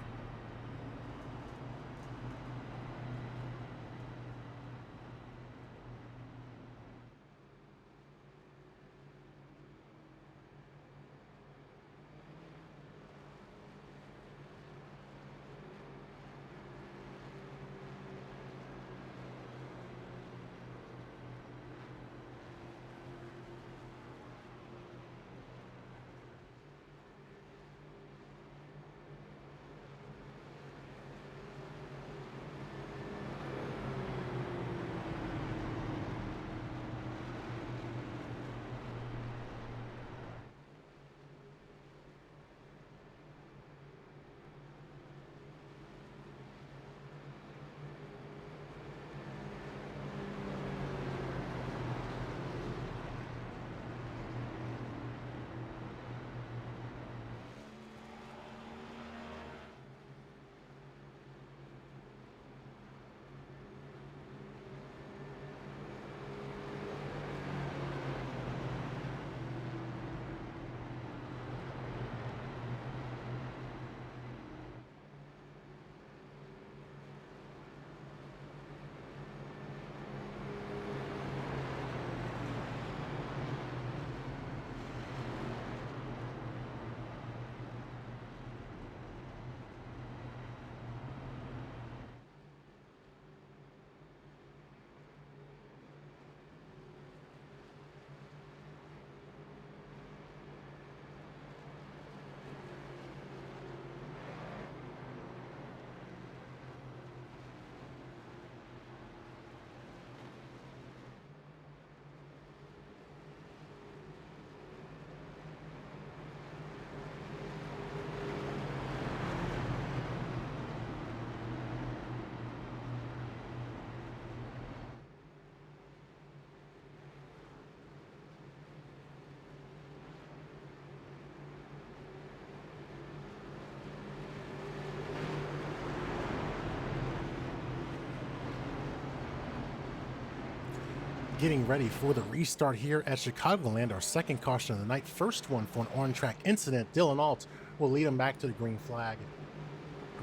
Getting ready for the restart here at Chicagoland, our second caution of the night. First one for an on-track incident. Dylan Alt will lead him back to the green flag.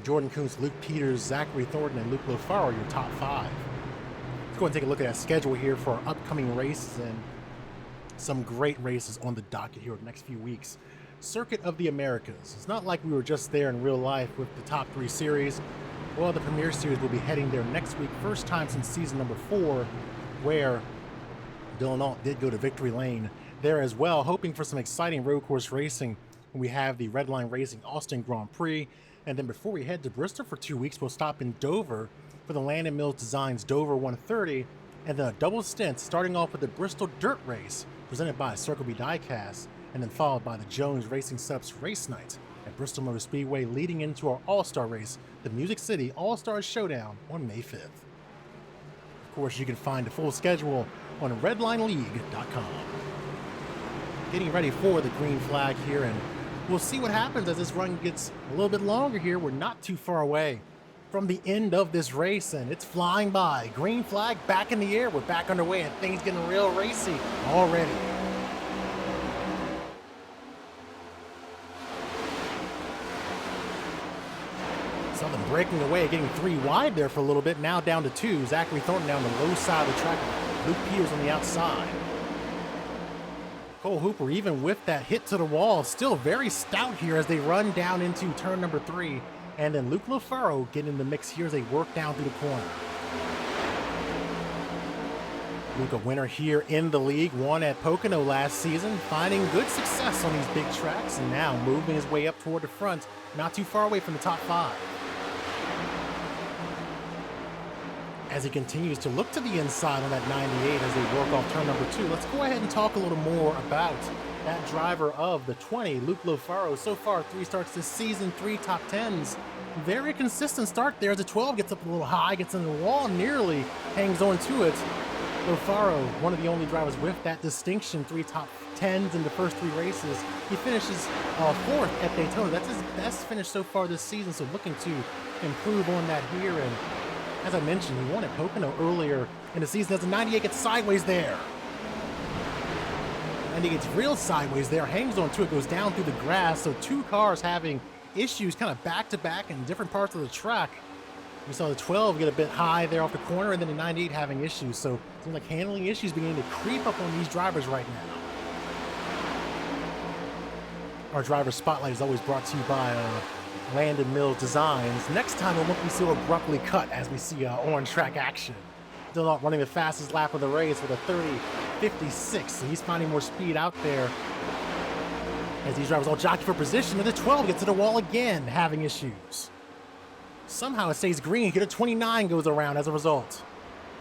Jordan Koontz, Luke Peters, Zachary Thornton, and Luke Lofaro are your top 5. Let's go and take a look at that schedule here for our upcoming races and some great races on the docket here over the next few weeks. Circuit of the Americas. It's not like we were just there in real life with the top 3 series. Well, the Premier Series will be heading there next week. First time since season number 4, where Dylan Alt did go to victory lane there as well, hoping for some exciting road course racing. We have the Redline Racing Austin Grand Prix, and then before we head to Bristol for 2 weeks, we'll stop in Dover for the Landon Mills Designs Dover 130, and then a double stint starting off with the Bristol Dirt Race presented by Circle B Diecast, and then followed by the Jones Racing Subs Race Night at Bristol Motor Speedway, leading into our All-Star race, the Music City All-Stars Showdown on May 5th. Of course, you can find the full schedule on redlineleague.com. Getting ready for the green flag here, and we'll see what happens as this run gets a little bit longer here. We're not too far away from the end of this race, and it's flying by. Green flag back in the air. We're back underway, and things getting real racy already. Something breaking away, getting 3 wide there for a little bit. Now down to 2. Zachary Thornton down the low side of the track. Luke Peters on the outside. Cole Hooper, even with that hit to the wall, still very stout here as they run down into turn number 3. And then Luke Lofaro getting in the mix here as they work down through the corner. Luke, a winner here in the league, won at Pocono last season, finding good success on these big tracks, and now moving his way up toward the front, not too far away from the top 5. As he continues to look to the inside on that 98 as they work off turn number 2. Let's go ahead and talk a little more about that driver of the 20, Luke Lofaro. So far, 3 starts this season, 3 top 10s. Very consistent start there as the 12 gets up a little high, gets in the wall, nearly hangs on to it. Lofaro, one of the only drivers with that distinction, 3 top 10s in the first 3 races. He finishes 4th at Daytona. That's his best finish so far this season, so looking to improve on that here. And as I mentioned, he won at Pocono earlier in the season as a 98 gets sideways there. And he gets real sideways there, hangs on to it, goes down through the grass. So 2 cars having issues kind of back-to-back in different parts of the track. We saw the 12 get a bit high there off the corner, and then the 98 having issues. So it seems like handling issues beginning to creep up on these drivers right now. Our driver spotlight is always brought to you by Landon Mills Designs. Next time it won't be so abruptly cut as we see on-track action. Still not running the fastest lap of the race with a 30.56, so he's finding more speed out there as these drivers all jockey for position, and the 12 gets to the wall again, having issues. Somehow it stays green. Here, the 29 goes around as a result.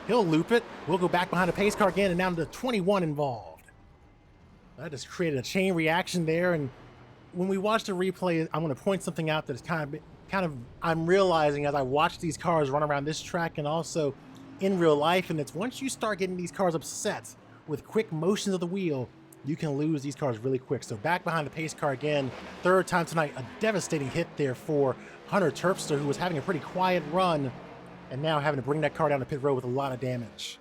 He'll loop it. We'll go back behind the pace car again, and now the 21 involved. That just created a chain reaction there, and when we watch the replay, I'm going to point something out that is kind of I'm realizing as I watch these cars run around this track and also in real life, and it's once you start getting these cars upset with quick motions of the wheel, you can lose these cars really quick. So back behind the pace car again, 3rd time tonight, a devastating hit there for Hunter Terpster, who was having a pretty quiet run and now having to bring that car down to pit road with a lot of damage.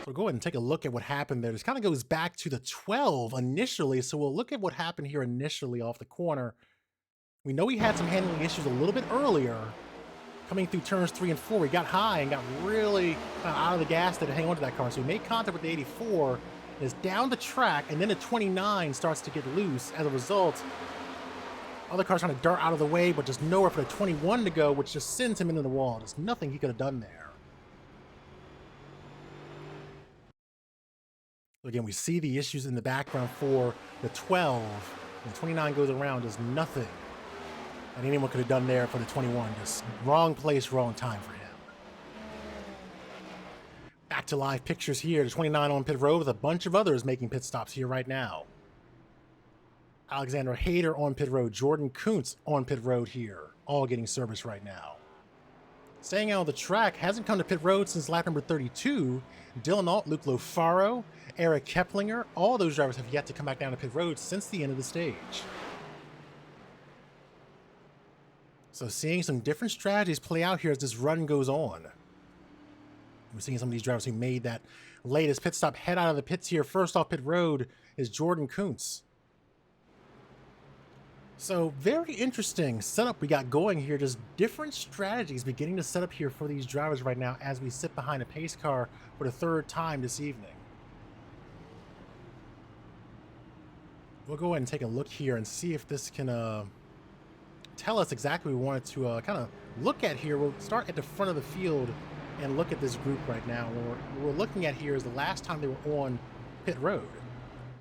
So we'll go ahead and take a look at what happened there. This kind of goes back to the 12 initially, so we'll look at what happened here initially off the corner. We know he had some handling issues a little bit earlier, coming through turns 3 and 4. He got high and got really out of the gas there to hang on to that car. So he made contact with the 84, is down the track, and then the 29 starts to get loose. As a result, other cars trying to dart out of the way, but just nowhere for the 21 to go, which just sends him into the wall. There's nothing he could have done there. So again, we see the issues in the background for the 12. And the 29 goes around, does nothing. And anyone could have done there for the 21. Just wrong place, wrong time for him. Back to live pictures here. The 29 on pit road with a bunch of others making pit stops here right now. Alexander Hayter on pit road. Jordan Koontz on pit road here. All getting service right now. Staying out on the track, hasn't come to pit road since lap number 32. Dylan Alt, Luke Lofaro, Eric Keplinger, all those drivers have yet to come back down to pit road since the end of the stage. So seeing some different strategies play out here as this run goes on. We're seeing some of these drivers who made that latest pit stop head out of the pits here. First off pit road is Jordan Koontz. So very interesting setup we got going here. Just different strategies beginning to set up here for these drivers right now as we sit behind a pace car for the 3rd time this evening. We'll go ahead and take a look here and see if this can tell us exactly what we wanted to kind of look at here. We'll start at the front of the field and look at this group right now. What we're looking at here is the last time they were on pit road.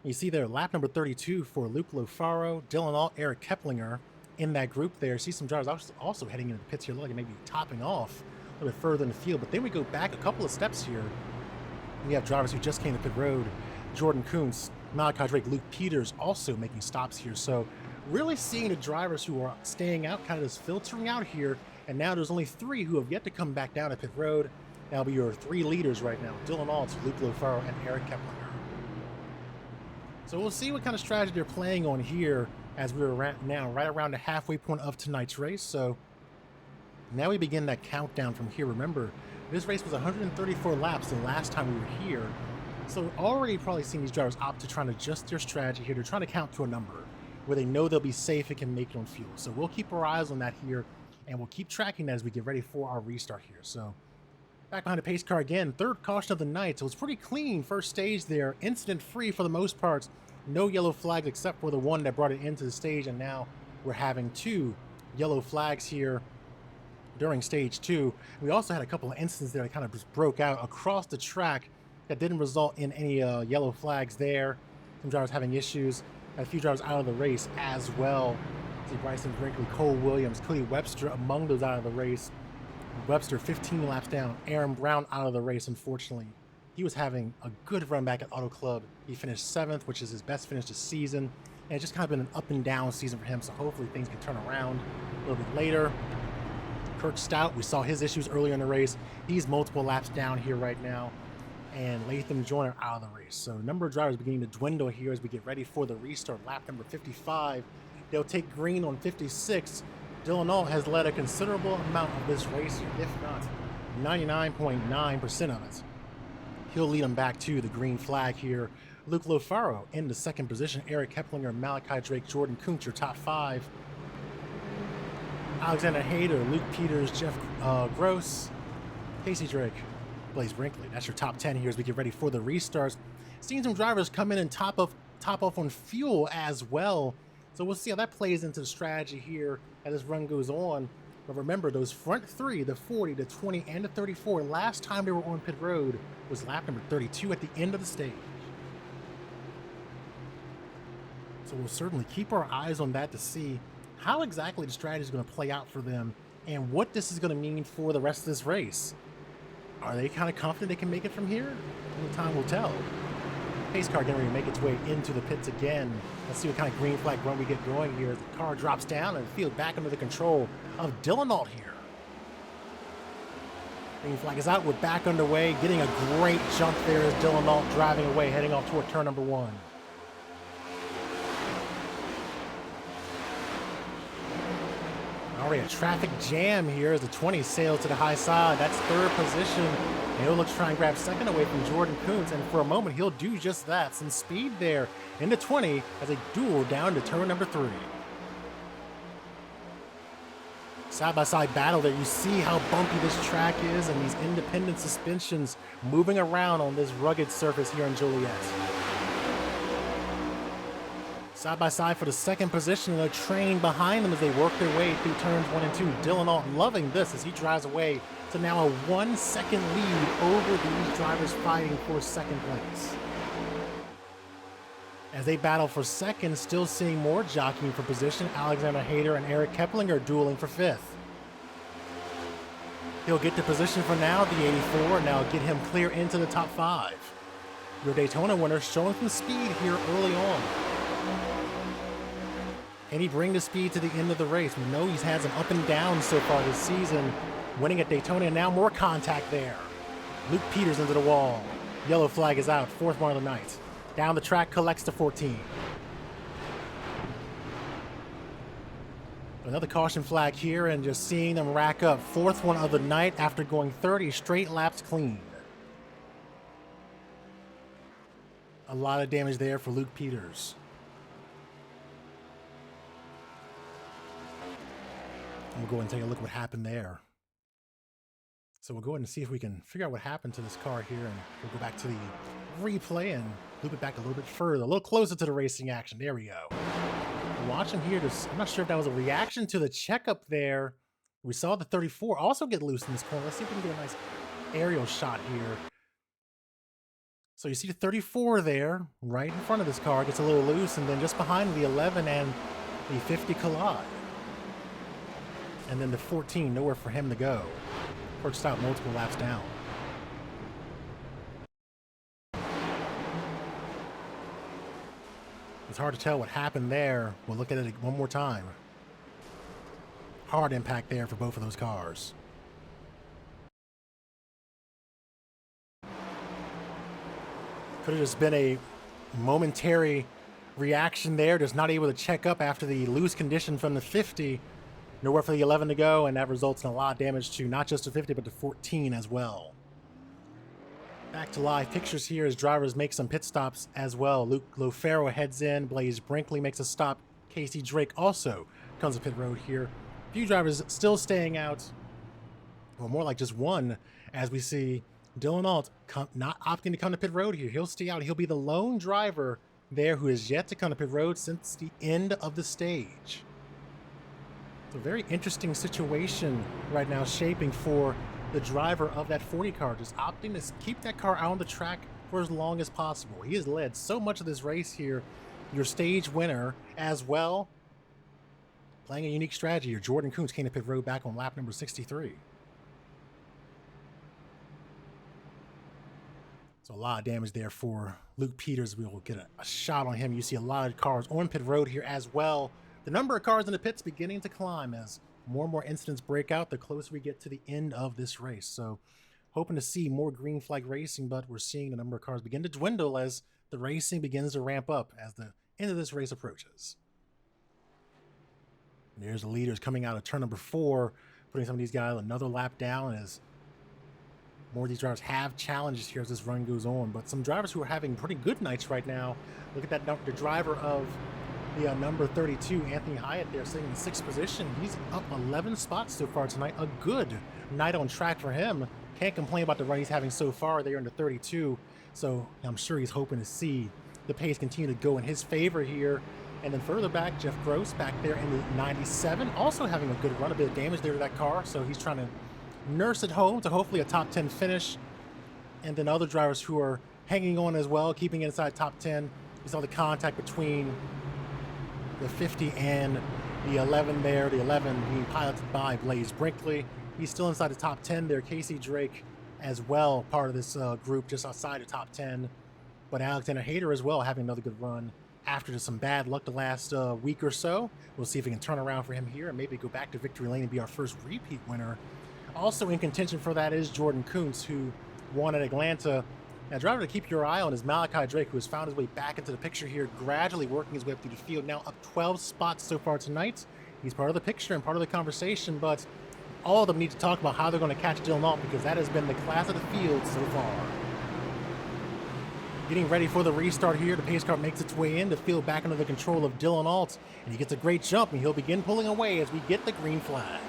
You see there lap number 32 for Luke Lofaro, Dylan Alt, Eric Keplinger in that group there. See some drivers also heading into the pits here, like maybe topping off a little bit further in the field. But then we go back a couple of steps here. We have drivers who just came to pit road. Jordan Koontz, Malachi Drake, Luke Peters also making stops here. So really seeing the drivers who are staying out, kind of just filtering out here. And now there's only 3 who have yet to come back down to pit road. That'll be your 3 leaders right now. Dylan Alt, Luke Lofaro, and Eric Keplinger. So we'll see what kind of strategy they're playing on here as we're now right around the halfway point of tonight's race. So now we begin that countdown from here. Remember, this race was 134 laps the last time we were here. So already probably seeing these drivers opt to try to adjust their strategy here. They're trying to count to a number where they know they'll be safe and can make it on fuel. So we'll keep our eyes on that here, and we'll keep tracking that as we get ready for our restart here. So back behind the pace car again, 3rd caution of the night. So it's pretty clean first stage there, incident-free for the most part. No yellow flags except for the one that brought it into the stage, and now we're having 2 yellow flags here during stage 2. We also had a couple of incidents there that kind of just broke out across the track that didn't result in any yellow flags there. Some drivers having issues. Had a few drivers out of the race as well. See Bryson Brinkley, Cole Williams, Cody Webster among those out of the race. Webster 15 laps down. Aaron Brown out of the race, unfortunately. He was having a good run back at Auto Club. He finished 7th, which is his best finish this season. And it's just kind of been an up and down season for him, so hopefully things can turn around a little bit later. Kurt Stout, we saw his issues earlier in the race. He's multiple laps down here right now. And Latham Joyner out of the race. So number of drivers beginning to dwindle here as we get ready for the restart. Lap number 55. They'll take green on 56. Dylan Ault has led a considerable amount of this race, if not 99.9% of it. He'll lead them back to the green flag here. Luke Lofaro in the second position. Eric Keplinger, Malachi Drake, Jordan Koontz, your top five. Alexander Hayter, Luke Peters, Jeff Gross, Casey Drake, Blaze Brinkley. That's your top 10 here as we get ready for the restarts. Seeing some drivers come in and top off on fuel as well. So we'll see how that plays into the strategy here as this run goes on. But remember, those front three, the 40, the 20, and the 34, last time they were on pit road was lap number 32 at the end of the stage. So we'll certainly keep our eyes on that to see how exactly the strategy is going to play out for them and what this is going to mean for the rest of this race. Are they kind of confident they can make it from here? Only time will tell. Pace car getting ready to make its way into the pits again. Let's see what kind of green flag run we get going here as the car drops down and the field back under the control of Dylan Ault here. Green flag is out. We're back underway. Getting a great jump there as Dylan Ault driving away, heading off toward turn number 1. Already a traffic jam here as the 20 sails to the high side. That's third position. And he'll look to try and grab second away from Jordan Koontz. And for a moment, he'll do just that. Some speed there in the 20 as they duel down to turn number 3. Side-by-side battle there. You see how bumpy this track is and these independent suspensions moving around on this rugged surface here in Joliet. Side by side for the second position, and a train behind them as they work their way through turns 1 and 2. Dylan Ault loving this as he drives away to now a 1-second lead over these drivers fighting for second place. As they battle for second, still seeing more jockeying for position. Alexander Hayter and Eric Keplinger dueling for 5th. He'll get the position for now, the 84, and now get him clear into the top 5. Your Daytona winner showing some speed here early on. Can he bring the speed to the end of the race? We know he's had some up and down so far this season, winning at Daytona, and now more contact there. Luke Peters into the wall. Yellow flag is out, 4th one of the night. Down the track, collects to 14. Another caution flag here, and just seeing them rack up 4th one of the night after going 30 straight laps clean. A lot of damage there for Luke Peters. We'll go ahead and take a look at what happened there. So we'll go ahead and see if we can figure out what happened to this car here, and we'll go back to the replay and loop it back a little bit further, a little closer to the racing action. There we go. Watch him here. I'm not sure if that was a reaction to the checkup there. We saw the 34 also get loose in this corner. Let's see if we can get a nice aerial shot here. So you see the 34 there, right in front of this car, gets a little loose, and then just behind the 11 and the 50 collide. And then the 14, nowhere for him to go. Kurt Stout multiple laps down. It's hard to tell what happened there. We'll look at it one more time. Hard impact there for both of those cars. Could have just been a momentary reaction there, just not able to check up after the loose condition from the 50. Nowhere for the 11 to go, and that results in a lot of damage to not just the 50, but the 14 as well. Back to live pictures here as drivers make some pit stops as well. Luke Lofaro heads in. Blaze Brinkley makes a stop. Casey Drake also comes to pit road here. A few drivers still staying out. Well, more like just one, as we see Dylan Ault not opting to come to pit road here. He'll stay out. He'll be the lone driver there who has yet to come to pit road since the end of the stage. It's a very interesting situation right now shaping for the driver of that 40 car, just opting to keep that car out on the track for as long as possible. He has led so much of this race here. Your stage winner as well, playing a unique strategy here. Jordan Koontz came to pit road back on lap number 63. So a lot of damage there for Luke Peters. We will get a shot on him. You see a lot of cars on pit road here as well. The number of cars in the pits beginning to climb as more and more incidents break out the closer we get to the end of this race. So hoping to see more green flag racing, but we're seeing the number of cars begin to dwindle as the racing begins to ramp up as the end of this race approaches. And there's the leaders coming out of turn number 4, putting some of these guys another lap down as more of these drivers have challenges here as this run goes on. But some drivers who are having pretty good nights right now. Look at that, the driver of the number 32, Anthony Hyatt there, sitting in 6th position. He's up 11 spots so far tonight. A good night on track for him. Can't complain about the run he's having so far. They're into 32. So I'm sure he's hoping to see the pace continue to go in his favor here. And then further back, Jeff Gross back there in the 97, also having a good run, a bit of damage there to that car. So he's trying to nurse it home to hopefully a top 10 finish. And then other drivers who are hanging on as well, keeping inside top 10. We saw the contact between the 50 and the 11 there, the 11 being piloted by Blaze Brinkley. He's still inside the top 10 there. Casey Drake as well, part of this group just outside the top 10. But Alexander Hayter as well having another good run after just some bad luck the last week or so. We'll see if we can turn around for him here and maybe go back to victory lane and be our first repeat winner. Also in contention for that is Jordan Koontz, who won at Atlanta. Now, driver to keep your eye on is Malachi Drake, who has found his way back into the picture here, gradually working his way up through the field. Now up 12 spots so far tonight. He's part of the picture and part of the conversation, but all of them need to talk about how they're going to catch Dylan Alt, because that has been the class of the field so far. Getting ready for the restart here. The pace car makes its way in. The field back under the control of Dylan Alt, and he gets a great jump, and he'll begin pulling away as we get the green flag.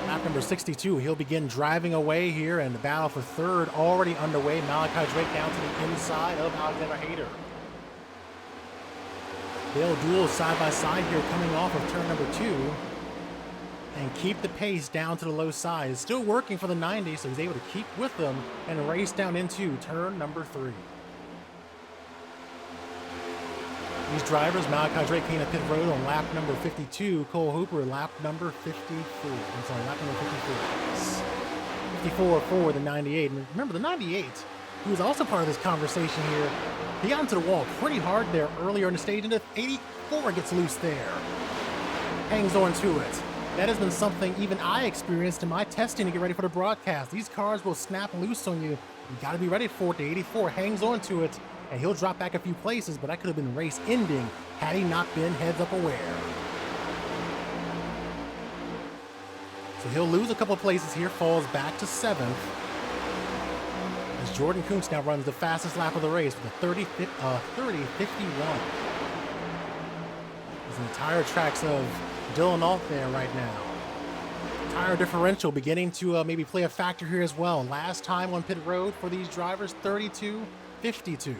Lap number 62, he'll begin driving away here, and the battle for third already underway. Malachi Drake down to the inside of Alexander Hayter. They'll duel side by side here coming off of turn number 2 and keep the pace down to the low side. It's still working for the 90, so he's able to keep with them and race down into turn number 3. These drivers, Malachi Drake came to pit road on lap number 52. Cole Hooper, lap number 54. I'm sorry, lap number 54. 54 for the 98. And remember, the 98, who was also part of this conversation here, he got into the wall pretty hard there earlier in the stage, and the 84 gets loose there. Hangs on to it. That has been something even I experienced in my testing to get ready for the broadcast. These cars will snap loose on you. You got to be ready for it. The 84 hangs on to it, and he'll drop back a few places, but that could have been race ending had he not been heads up aware. So he'll lose a couple places here, falls back to 7th. As Jordan Koontz now runs the fastest lap of the race with a 30-51. There's an entire tracks of Dylan Alt there right now. Tire differential beginning to maybe play a factor here as well. Last time on pit road for these drivers, 32-52.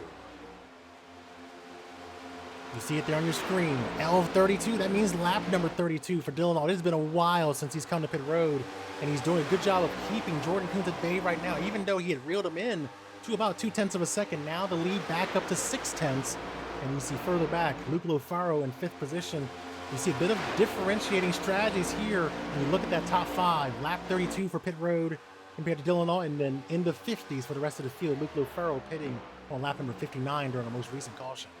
You see it there on your screen. L of 32, that means lap number 32 for Dylan Alt. It has been a while since he's come to pit road, and he's doing a good job of keeping Jordan Koontz at bay right now, even though he had reeled him in to about 0.2 of a second. Now the lead back up to 0.6, and you see further back, Luke Lofaro in 5th position. You see a bit of differentiating strategies here when you look at that top 5. Lap 32 for pit road compared to Dylan Alt, and then in the 50s for the rest of the field. Luke Lofaro pitting on lap number 59 during the most recent caution.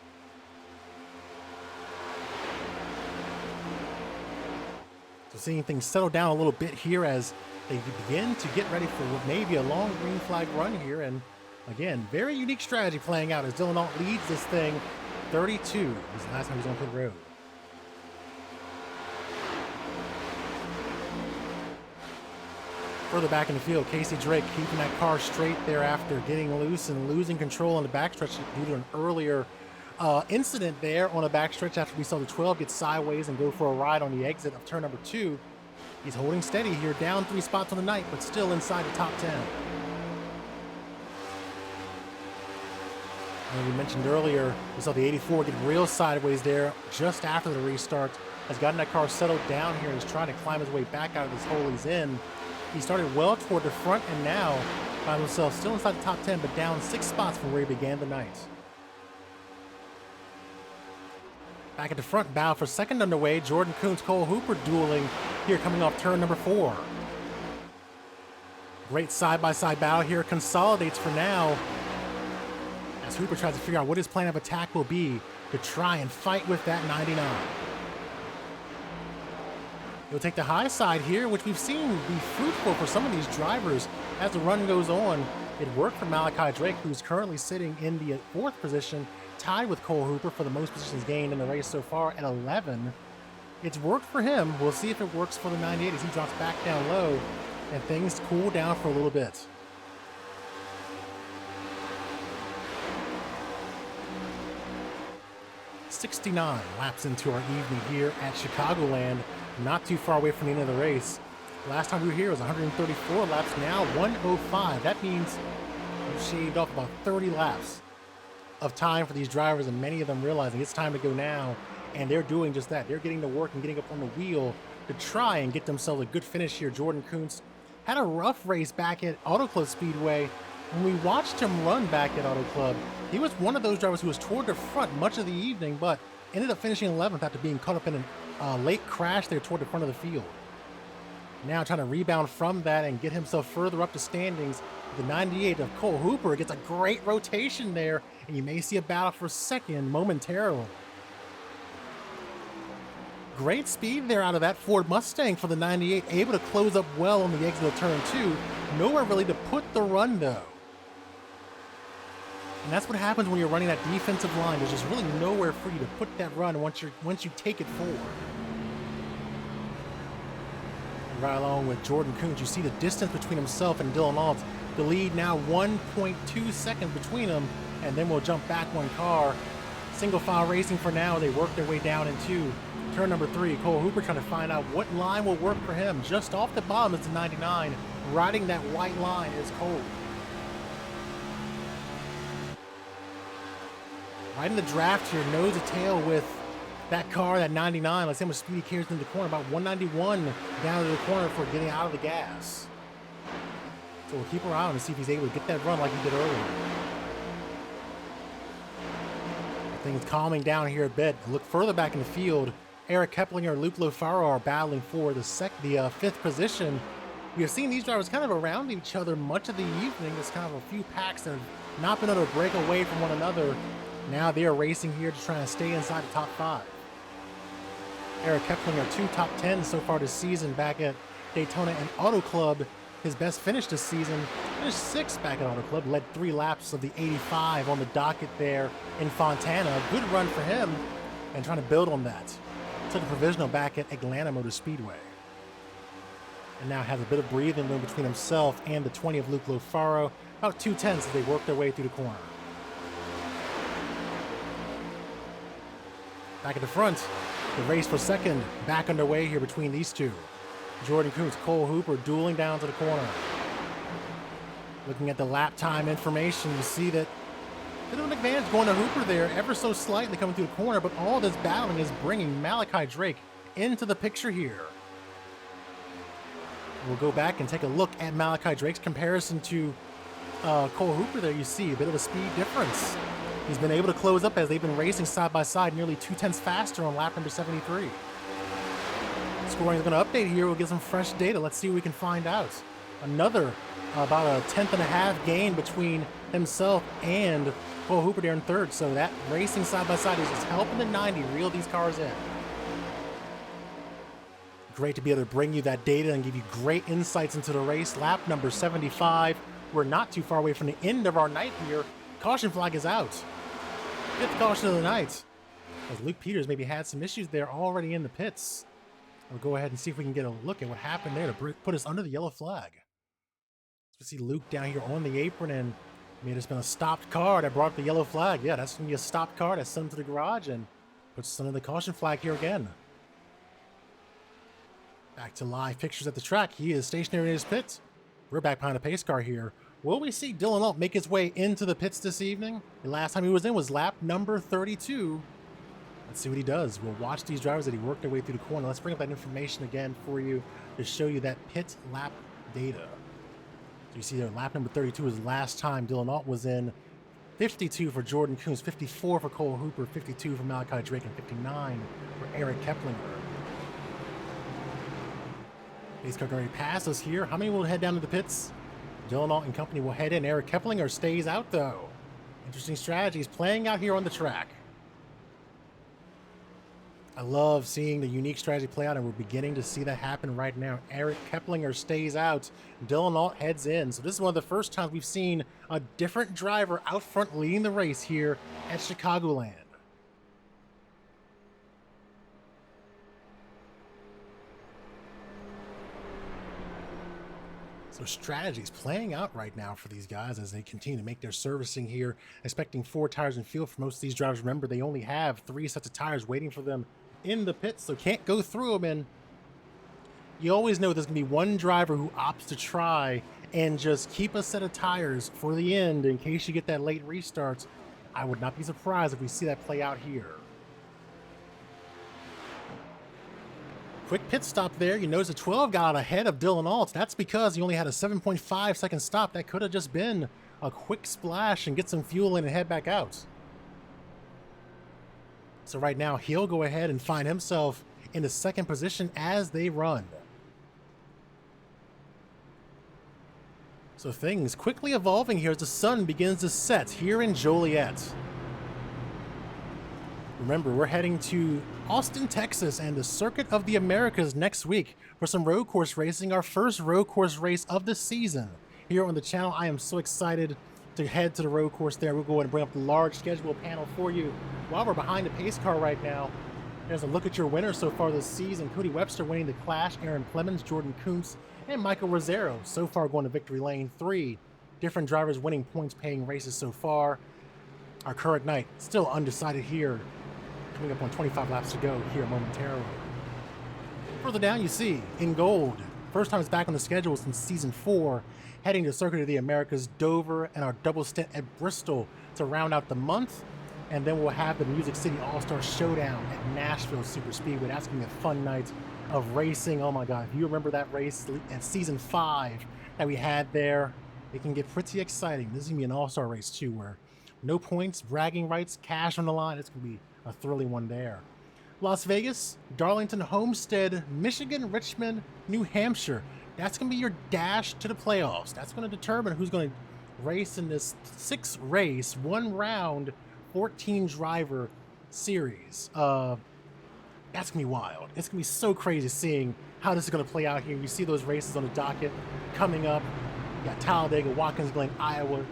So seeing things settle down a little bit here as they begin to get ready for what may be a long green flag run here. And again, very unique strategy playing out as Dylan Alt leads this thing 32. This is the last time he was on pit road. Further back in the field, Casey Drake keeping that car straight there after getting loose and losing control on the backstretch due to an earlier incident there on a backstretch after we saw the 12 get sideways and go for a ride on the exit of turn number 2. He's holding steady here, down 3 spots on the night, but still inside the top 10. And we mentioned earlier, we saw the 84 get real sideways there just after the restart. Has gotten that car settled down here and is trying to climb his way back out of this hole he's in. He started well toward the front and now found himself still inside the top 10, but down 6 spots from where he began the night. Back at the front, battle for second underway. Jordan Koontz, Cole Hooper dueling here coming off turn number 4. Great side-by-side battle here. Consolidates for now as Hooper tries to figure out what his plan of attack will be to try and fight with that 99. He'll take the high side here, which we've seen be fruitful for some of these drivers as the run goes on. It worked for Malachi Drake, who's currently sitting in the 4th position, tied with Cole Hooper for the most positions gained in the race so far at 11. It's worked for him. We'll see if it works for the 98 as he drops back down low and things cool down for a little bit. "69 laps into our evening here at Chicagoland, not too far away from the end of the race. Last time we were here was 134 laps, now 105. That means we've shaved off about 30 laps of time for these drivers, and many of them realizing it's time to go now, and they're doing just that. They're getting to work and getting up on the wheel to try and get themselves a good finish here. Jordan Koontz had a rough race back at Auto Club Speedway. When we watched him run back at Auto Club, he was one of those drivers who was toward the front much of the evening, but ended up finishing 11th after being caught up in a late crash there toward the front of the field. Now trying to rebound from that and get himself further up the standings. The 98 of Cole Hooper gets a great rotation there, and you may see a battle for second momentarily. Great speed there out of that Ford Mustang for the 98, able to close up well on the exit of turn 2. Nowhere really to put the run though. And that's what happens when you're running that defensive line. There's just really nowhere for you to put that run once you take it forward. Right along with Jordan Koontz, you see the distance between himself and Dylan Alt. The lead now 1.2 seconds between them, and then we'll jump back one car. Single file racing for now. They work their way down into turn number 3. Cole Hooper trying to find out what line will work for him. Just off the bottom is the 99. Riding that white line is Cole. Right in the draft here, nose to tail with that car, that 99. Let's see how much speed he carries into the corner. About 191 down to the corner for getting out of the gas. So we'll keep our eye on to see if he's able to get that run like he did earlier. Things calming down here a bit. Look further back in the field. Eric Keplinger and Luke Lofaro are battling for the 5th position. We have seen these drivers kind of around each other much of the evening. There's kind of a few packs that have not been able to break away from one another. Now they are racing here to try and stay inside the top 5. Eric Keplinger, 2 top 10s so far this season back at Daytona and Auto Club. His best finish this season, finished 6th back at Auto Club, led 3 laps of the 85 on the docket there in Fontana. A good run for him and trying to build on that. Took a provisional back at Atlanta Motor Speedway. And now has a bit of breathing room between himself and the 20 of Luke Lofaro. About 2 tenths as they work their way through the corner. Back at the front, the race for second back underway here between these two. Jordan Koontz, Cole Hooper dueling down to the corner. Looking at the lap time information, you see that a bit of an advantage going to Hooper there, ever so slightly coming through the corner, but all this battling is bringing Malachi Drake into the picture here. We'll go back and take a look at Malachi Drake's comparison to Cole Hooper there. You see a bit of a speed difference. He's been able to close up as they've been racing side by side, nearly 2 tenths faster on lap number 73. Scoring is going to update here. We'll get some fresh data. Let's see what we can find out. Another about a 1.5 gain between himself and Cole Hooper there in 3rd. So that racing side by side is just helping the 90 reel these cars in. Great to be able to bring you that data and give you great insights into the race. Lap number 75. We're not too far away from the end of our night here. Caution flag is out. 5th caution of the night. As Luke Peters maybe had some issues there already in the pits. We'll go ahead and see if we can get a look at what happened there to put us under the yellow flag. So we see Luke down here on the apron, and I mean, it's been a stopped car that brought up the yellow flag. Yeah, that's going to be a stopped car that sent him to the garage and puts us under the caution flag here again. Back to live pictures at the track. He is stationary in his pit. We're back behind the pace car here. Will we see Dylan Alt make his way into the pits this evening? The last time he was in was lap number 32. Let's see what he does. We'll watch these drivers that he worked their way through the corner. Let's bring up that information again for you to show you that pit lap data. So you see there, lap number 32 is the last time Dylan Alt was in. 52 for Jordan Koontz, 54 for Cole Hooper, 52 for Malachi Drake, and 59 for Eric Keplinger. Pace car already passed us here. How many will head down to the pits? Dylan Alt and company will head in. Eric Keplinger stays out though. Interesting strategies playing out here on the track. I love seeing the unique strategy play out, and we're beginning to see that happen right now. Eric Keplinger stays out. Dylan Alt heads in. So this is one of the first times we've seen a different driver out front leading the race here at Chicagoland. So strategy's playing out right now for these guys as they continue to make their servicing here, expecting 4 tires in field for most of these drivers. Remember, they only have 3 sets of tires waiting for them in the pits, so can't go through them. And you always know there's going to be one driver who opts to try and just keep a set of tires for the end in case you get that late restart. I would not be surprised if we see that play out here. Quick pit stop there. You notice the 12 got ahead of Dylan Alt. That's because he only had a 7.5 second stop. That could have just been a quick splash and get some fuel in and head back out. So right now, he'll go ahead and find himself in the second position as they run. So things quickly evolving here as the sun begins to set here in Joliet. Remember, we're heading to Austin, Texas, and the Circuit of the Americas next week for some road course racing, our first road course race of the season. Here on the channel, I am so excited to head to the road course there. We'll go ahead and bring up the large schedule panel for you while we're behind the pace car right now. There's a look at your winners so far this season. Cody Webster winning the Clash, Aaron Clemens, Jordan Koontz, and Michael Rosero so far going to victory lane. 3 different drivers winning points paying races so far. Our current night still undecided here, coming up on 25 laps to go here momentarily. Further down you see, in gold, first time it's back on the schedule since season 4, heading to Circuit of the Americas, Dover, and our double stint at Bristol to round out the month. And then we'll have the Music City All-Star Showdown at Nashville Super Speedway. That's going to be a fun night of racing. Oh my God, if you remember that race at season 5 that we had there, it can get pretty exciting. This is going to be an all-star race too, where no points, bragging rights, cash on the line. It's going to be a thrilling one there. Las Vegas, Darlington, Homestead, Michigan, Richmond, New Hampshire. That's going to be your dash to the playoffs. That's going to determine who's going to race in this 6-race, 1-round, 14-driver series. That's going to be wild. It's going to be so crazy seeing how this is going to play out here. You see those races on the docket coming up. You got Talladega, Watkins Glen, Iowa.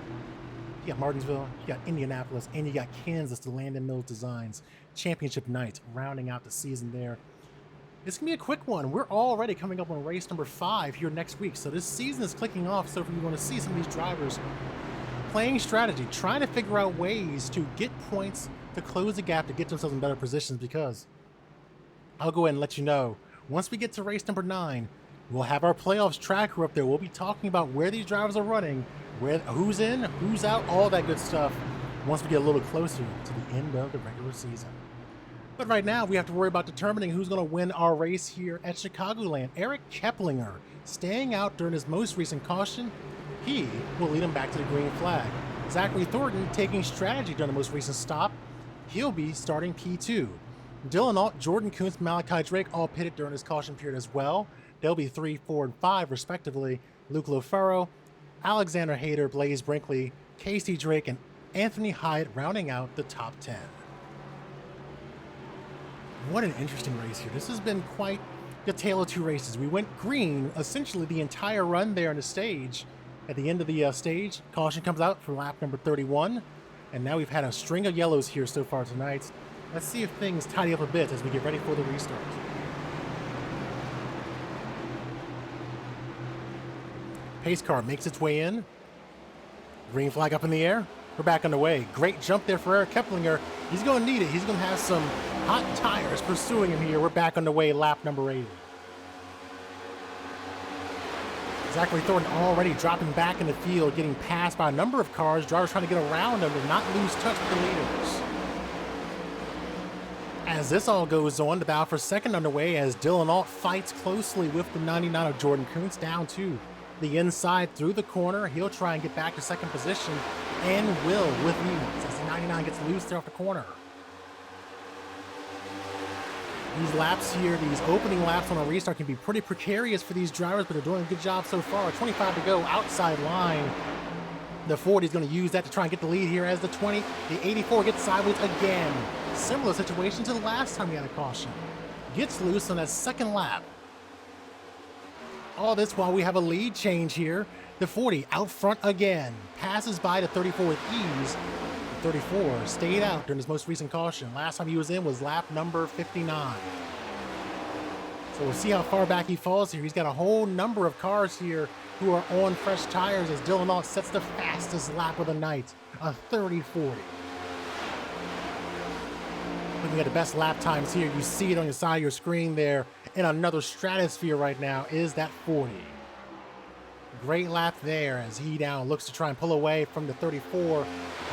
You got Martinsville, you got Indianapolis, and you got Kansas, the Landon Mills Designs Championship night, rounding out the season there. It's going to be a quick one. We're already coming up on race number 5 here next week, so this season is clicking off. So if you want to see some of these drivers playing strategy, trying to figure out ways to get points to close the gap to get themselves in better positions, because I'll go ahead and let you know, once we get to race number 9, we'll have our playoffs tracker up there. We'll be talking about where these drivers are running, who's in, who's out, all that good stuff once we get a little closer to the end of the regular season. But right now, we have to worry about determining who's going to win our race here at Chicagoland. Eric Keplinger staying out during his most recent caution. He will lead him back to the green flag. Zachary Thornton taking strategy during the most recent stop. He'll be starting P2. Dylan Alt, Jordan Koontz, Malachi Drake all pitted during his caution period as well. They'll be 3, 4, and 5 respectively. Luke Lofaro, Alexander Hayter, Blaze Brinkley, Casey Drake, and Anthony Hyatt rounding out the top 10. What an interesting race here. This has been quite the tale of 2 races. We went green essentially the entire run there on the stage. At the end of the stage, caution comes out for lap number 31. And now we've had a string of yellows here so far tonight. Let's see if things tidy up a bit as we get ready for the restart. Pace car makes its way in. Green flag up in the air. We're back underway. Great jump there for Eric Keplinger. He's going to need it. He's going to have some hot tires pursuing him here. We're back underway, lap number 80. Zachary Thornton already dropping back in the field, getting passed by a number of cars. Drivers trying to get around him and not lose touch with the leaders. As this all goes on, the battle for second underway as Dylan Alt fights closely with the 99 of Jordan Koontz down to the inside through the corner. He'll try and get back to second position and will with ease as the 99 gets loose there off the corner. These laps here, these opening laps on a restart can be pretty precarious for these drivers, but they're doing a good job so far. 25 to go, outside line. The 40 is going to use that to try and get the lead here as the 20. The 84 gets sideways again. Similar situation to the last time he had a caution. Gets loose on that second lap. All this while we have a lead change here. The 40 out front again. Passes by the 34 with ease. The 34 stayed out during his most recent caution. Last time he was in was lap number 59. So we'll see how far back he falls here. He's got a whole number of cars here who are on fresh tires as Dylan Alt sets the fastest lap of the night, a 30-40. Looking at the best lap times here, you see it on the side of your screen there. In another stratosphere right now is that 40. Great lap there as he now looks to try and pull away from the 34.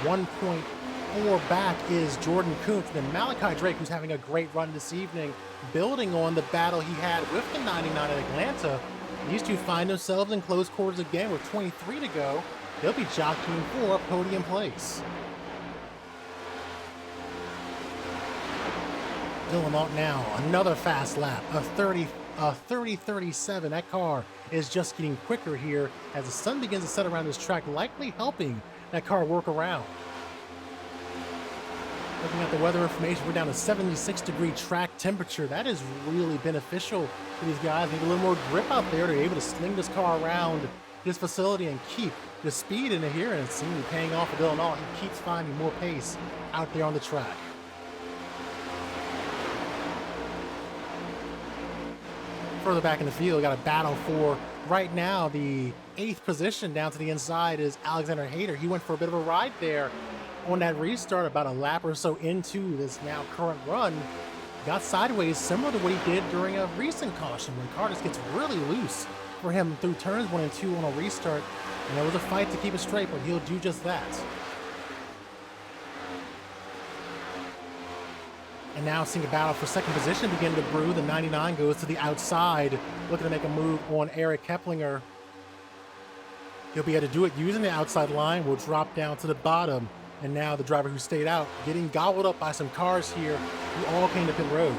1.4 back is Jordan Koontz. Then Malachi Drake, who's having a great run this evening, building on the battle he had with the 99 at Atlanta. These two find themselves in close quarters again with 23 to go. They'll be jockeying for podium place. Dylan Alt now, another fast lap, a 30-37. That car is just getting quicker here as the sun begins to set around this track, likely helping that car work around. Looking at the weather information, we're down to 76-degree track temperature. That is really beneficial for these guys. They need a little more grip out there to be able to sling this car around this facility and keep the speed in here. And it's seemingly paying off for Dylan Alt. He keeps finding more pace out there on the track. Further back in the field, got a battle for right now the 8th position. Down to the inside is Alexander Hayter. He went for a bit of a ride there on that restart about a lap or so into this now current run. Got sideways similar to what he did during a recent caution when the car just gets really loose for him through turns 1 and 2 on a restart. And there was a fight to keep it straight, but he'll do just that. And now seeing a battle for second position begin to brew. The 99 goes to the outside, looking to make a move on Eric Keplinger. He'll be able to do it using the outside line. Will drop down to the bottom. And now the driver who stayed out getting gobbled up by some cars here who all came to pit road.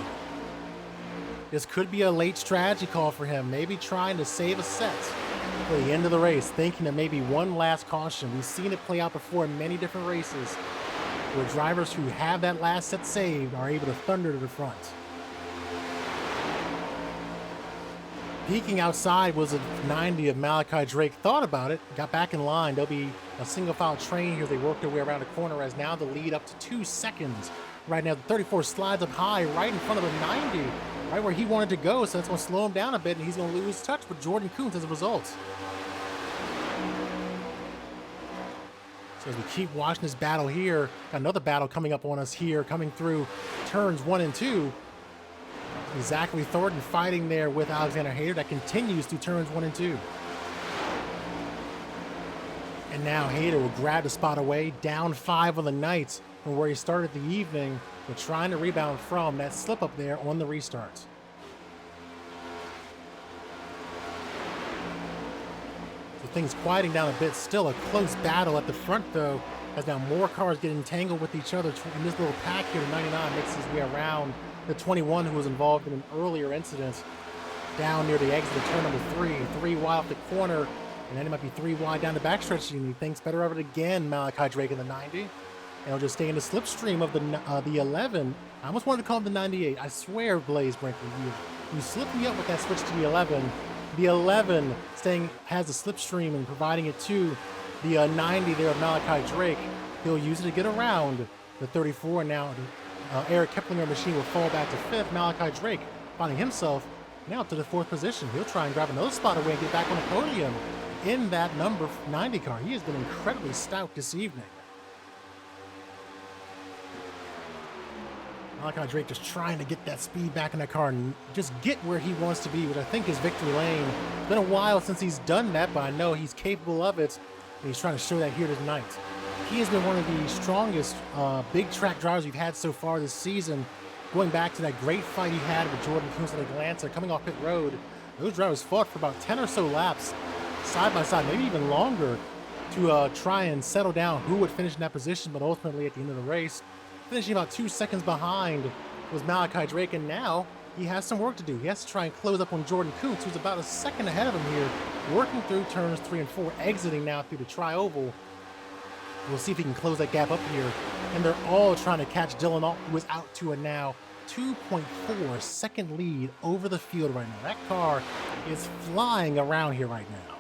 This could be a late strategy call for him, maybe trying to save a set for the end of the race, thinking of maybe one last caution. We've seen it play out before in many different races, where drivers who have that last set saved are able to thunder to the front. Peeking outside was a 90 of Malachi Drake. Thought about it, got back in line. There'll be a single file train here. They work their way around the corner as now the lead up to 2 seconds. Right now the 34 slides up high right in front of the 90, right where he wanted to go. So that's going to slow him down a bit and he's going to lose touch with Jordan Koontz as a result. So as we keep watching this battle here, got another battle coming up on us here, coming through turns 1 and 2. Zachary Thornton fighting there with Alexander Hayter. That continues through turns 1 and 2. And now Hayter will grab the spot away, down 5 on the night from where he started the evening, but trying to rebound from that slip up there on the restart. So things quieting down a bit. Still a close battle at the front though, as now more cars get entangled with each other in this little pack here. The 99 makes his way around the 21 who was involved in an earlier incident down near the exit of turn number 3 wide off the corner, and then it might be 3 wide down the backstretch, and he thinks better of it again, Malachi Drake in the 90, and he'll just stay in the slipstream of the 11. I almost wanted to call him the 98. I swear, Blaze Brinkley, you slipped me up with that switch to the 11. The 11 has a slipstream and providing it to the 90 there of Malachi Drake. He'll use it to get around the 34 now. Eric Keplinger machine will fall back to 5th. Malachi Drake finding himself now up to the 4th position. He'll try and grab another spot away and get back on the podium in that number 90 car. He has been incredibly stout this evening. Malachi Drake just trying to get that speed back in that car and just get where he wants to be, which I think is victory lane. It's been a while since he's done that, but I know he's capable of it, and he's trying to show that here tonight. He has been one of the strongest big track drivers we've had so far this season. Going back to that great fight he had with Jordan Koontz at Atlanta, coming off pit road, those drivers fought for about 10 or so laps, side by side, maybe even longer, to try and settle down who would finish in that position, but ultimately at the end of the race, finishing about 2 seconds behind was Malachi Drake, and now he has some work to do. He has to try and close up on Jordan Koontz, who's about a second ahead of him here, working through turns 3 and 4, exiting now through the tri-oval We'll see if he can close that gap up here. And they're all trying to catch Dylan Alt, who is out to a now 2.4 second lead over the field right now. That car is flying around here right now.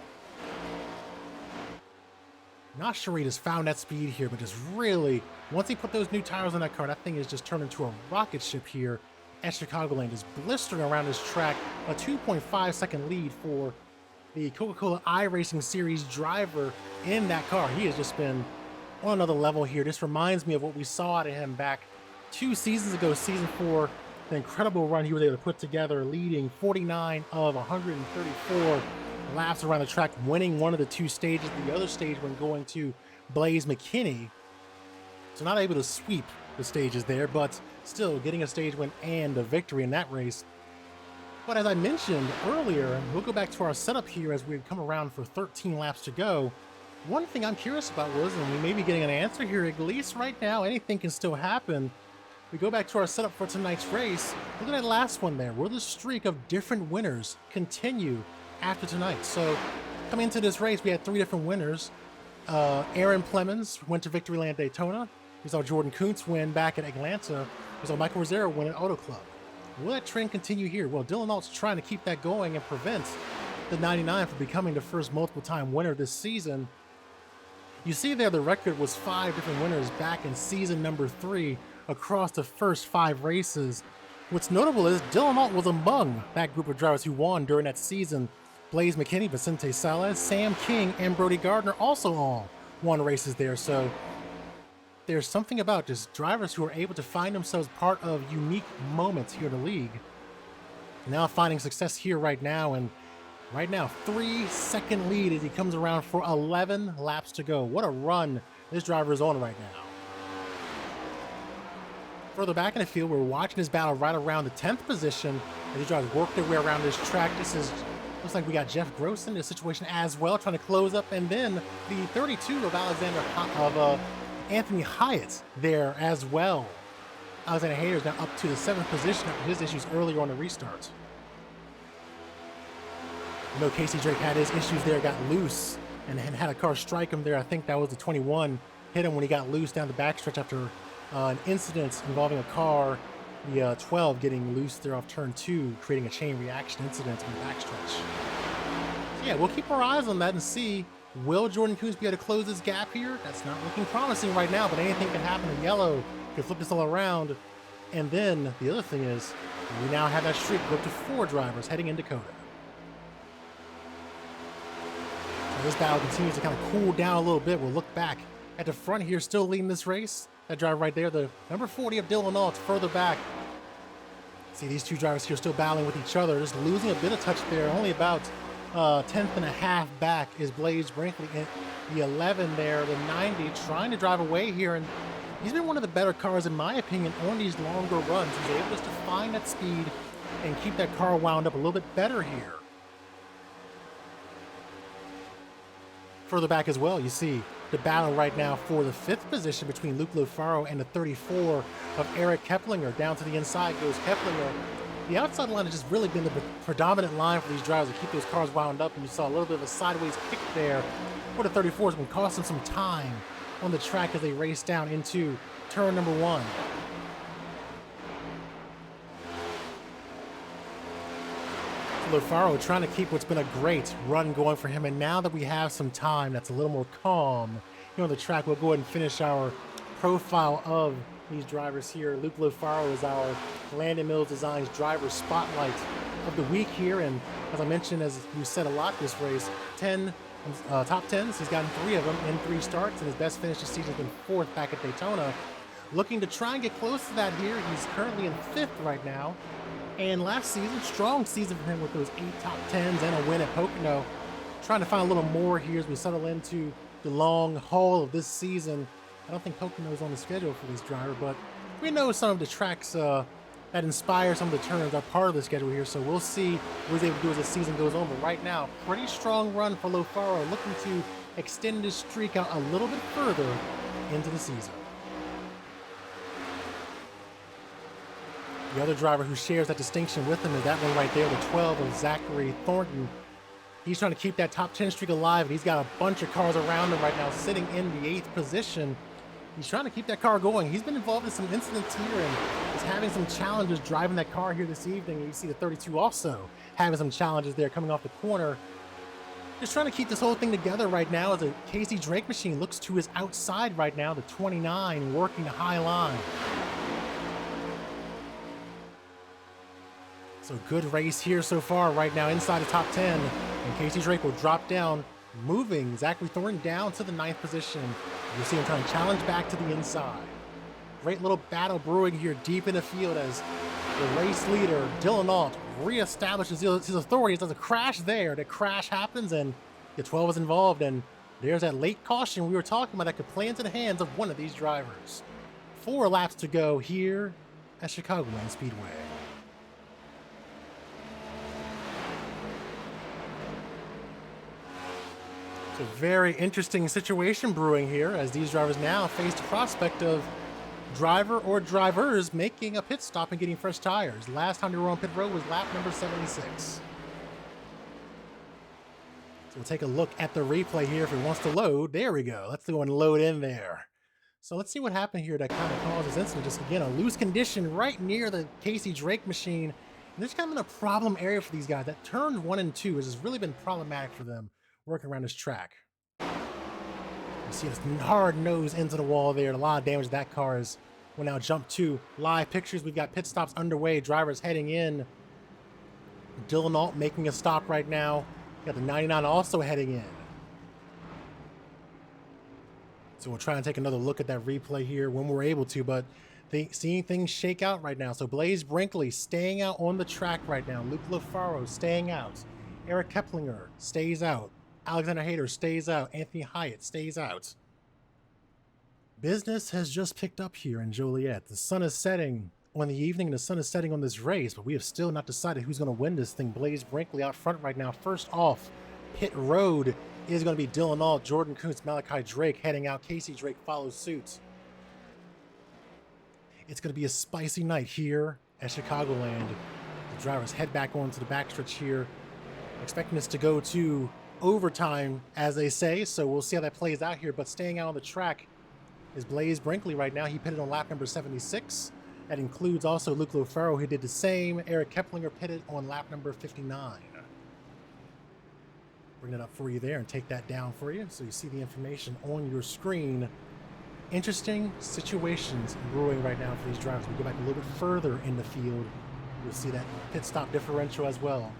Not sure he just found that speed here, but just really, once he put those new tires on that car, that thing is just turned into a rocket ship here at Chicagoland, just blistering around this track. A 2.5 second lead for the Coca-Cola iRacing Series driver in that car. He has just been on another level here. This reminds me of what we saw out of him back 2 seasons ago, season 4, the incredible run he was able to put together, leading 49 of 134 laps around the track, winning one of the 2 stages, the other stage when going to Blaze McKinney. So not able to sweep the stages there, but still getting a stage win and a victory in that race. But as I mentioned earlier, we'll go back to our setup here as we come around for 13 laps to go. One thing I'm curious about was, and we may be getting an answer here, at least right now, anything can still happen. We go back to our setup for tonight's race. Look at that last one there. Will the streak of different winners continue after tonight? So coming into this race, we had 3 different winners. Aaron Plemons went to Victory Lane Daytona. We saw Jordan Koontz win back at Atlanta. We saw Michael Rosero win at Auto Club. Will that trend continue here? Well, Dylan Alt's trying to keep that going and prevent the 99 from becoming the first multiple-time winner this season. You see there the record was 5 different winners back in season number 3 across the first 5 races. What's notable is Dylan Alt was among that group of drivers who won during that season. Blaze McKinney, Vicente Salas, Sam King, and Brody Gardner also all won races there. So there's something about just drivers who are able to find themselves part of unique moments here in the league. Now finding success here right now, and right now 3-second lead as he comes around for 11 laps to go. What a run this driver is on right now. Further back in the field, we're watching this battle right around the 10th position as these drivers work their way around this track. Looks like we got Jeff Gross in this situation as well, trying to close up, and then the 32 of Anthony Hyatt there as well. Alexander Hayter's now up to the 7th position after his issues earlier on the restart. You know, Casey Drake had his issues there, got loose, and had a car strike him there. I think that was the 21. Hit him when he got loose down the backstretch after an incident involving a car, the 12 getting loose there off turn 2, creating a chain reaction incident in the backstretch. So yeah, we'll keep our eyes on that and see, will Jordan Koontz be able to close this gap here? That's not looking promising right now, but anything can happen in yellow. Can flip this all around. And then the other thing is, we now have that streak go up to 4 drivers heading into Dakota. So this battle continues to kind of cool down a little bit. We'll look back at the front here, still leading this race. That driver right there, the number 40 of Dylan Alt, further back. See these 2 drivers here still battling with each other, just losing a bit of touch there. Only about 10th and a half back is Blaze Brinkley in the 11 there, the 90, trying to drive away here. And he's been one of the better cars, in my opinion, on these longer runs. He's able just to find that speed and keep that car wound up a little bit better here. Further back as well, you see the battle right now for the 5th position between Luke Lofaro and the 34 of Eric Keplinger. Down to the inside goes Keplinger. The outside line has just really been the predominant line for these drivers to keep those cars wound up, and you saw a little bit of a sideways kick there for the 34s, been costing some time on the track as they race down into turn number 1. Lofaro trying to keep what's been a great run going for him, and now that we have some time that's a little more calm here on the track, we'll go ahead and finish our profile of these drivers here. Luke Lofaro is our Landon Mills Designs driver spotlight of the week here, and as I mentioned, as we said a lot this race, 10 top 10s. He's gotten 3 of them in 3 starts, and his best finish this season has been 4th back at Daytona. Looking to try and get close to that here. He's currently in 5th right now. And last season, strong season for him with those 8 top 10s and a win at Pocono. Trying to find a little more here as we settle into the long haul of this season. I don't think Pocono is on the schedule for this driver, but we know some of the tracks that inspire some of the turns are part of the schedule here, so we'll see what he's able to do as the season goes on. But right now, pretty strong run for Lofaro, looking to extend his streak out a little bit further into the season. The other driver who shares that distinction with him is that one right there, the 12 of Zachary Thornton. He's trying to keep that top 10 streak alive, and he's got a bunch of cars around him right now sitting in the 8th position. He's trying to keep that car going. He's been involved in some incidents here and is having some challenges driving that car here this evening. You see the 32 also having some challenges there coming off the corner. Just trying to keep this whole thing together right now as a Casey Drake machine looks to his outside right now, the 29 working the high line. So good race here so far right now inside the top 10. And Casey Drake will drop down, moving Zachary Thornton down to the 9th position. You see him trying to challenge back to the inside. Great little battle brewing here deep in the field as the race leader, Dylan Alt, reestablishes his authority. There's a crash there. The crash happens and the 12 is involved. And there's that late caution we were talking about that could play into the hands of one of these drivers. 4 laps to go here at Chicagoland Speedway. A very interesting situation brewing here as these drivers now face the prospect of driver or drivers making a pit stop and getting fresh tires. Last time they were on pit road was lap number 76. So we'll take a look at the replay here if it wants to load. There we go. Let's go and load in there. So let's see what happened here that kind of caused this incident. Just again, a loose condition right near the Casey Drake machine. And there's kind of been a problem area for these guys. That turn 1 and 2 has really been problematic for them working around this track. You see this hard nose into the wall there. A lot of damage that car is. We'll now jump to live pictures. We've got pit stops underway. Drivers heading in. Dylan Alt making a stop right now. Got the 99 also heading in. So we'll try and take another look at that replay here when we're able to, but seeing things shake out right now. So Blaze Brinkley staying out on the track right now. Luke Lofaro staying out. Eric Keplinger stays out. Alexander Hayter stays out. Anthony Hyatt stays out. Business has just picked up here in Joliet. The sun is setting on the evening. The sun is setting on this race, but we have still not decided who's going to win this thing. Blaze Brinkley out front right now. First off, pit road is going to be Dylan Alt, Jordan Koontz, Malachi Drake heading out. Casey Drake follows suit. It's going to be a spicy night here at Chicagoland. The drivers head back onto the backstretch here, expecting this to go to overtime, as they say, so we'll see how that plays out here. But staying out on the track is Blaze Brinkley right now. He pitted on lap number 76. That includes also Luke Lofaro, who did the same. Eric Keplinger pitted on lap number 59. Bring it up for you there and take that down for you so you see the information on your screen. Interesting situations brewing right now for these drivers. We go back a little bit further in the field. You'll see that pit stop differential as well.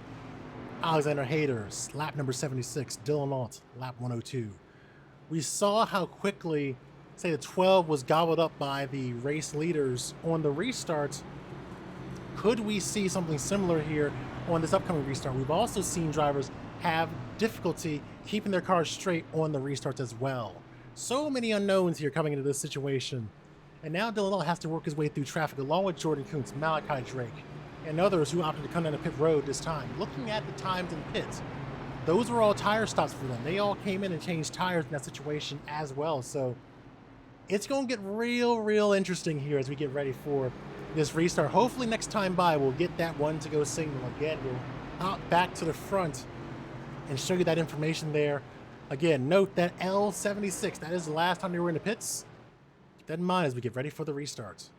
Alexander Hayter, lap number 76. Dylan Alt, lap 102. We saw how quickly, say, the 12 was gobbled up by the race leaders on the restarts. Could we see something similar here on this upcoming restart? We've also seen drivers have difficulty keeping their cars straight on the restarts as well. So many unknowns here coming into this situation. And now Dylan Alt has to work his way through traffic along with Jordan Koontz, Malachi Drake, and others who opted to come down the pit road this time. Looking at the times in pits, those were all tire stops for them. They all came in and changed tires in that situation as well. So it's going to get real interesting here as we get ready for this restart. Hopefully next time by we'll get that one to go signal. Again, we'll hop back to the front and show you that information there. Again, note that L76, that is the last time they were in the pits. Keep that in mind as we get ready for the restarts.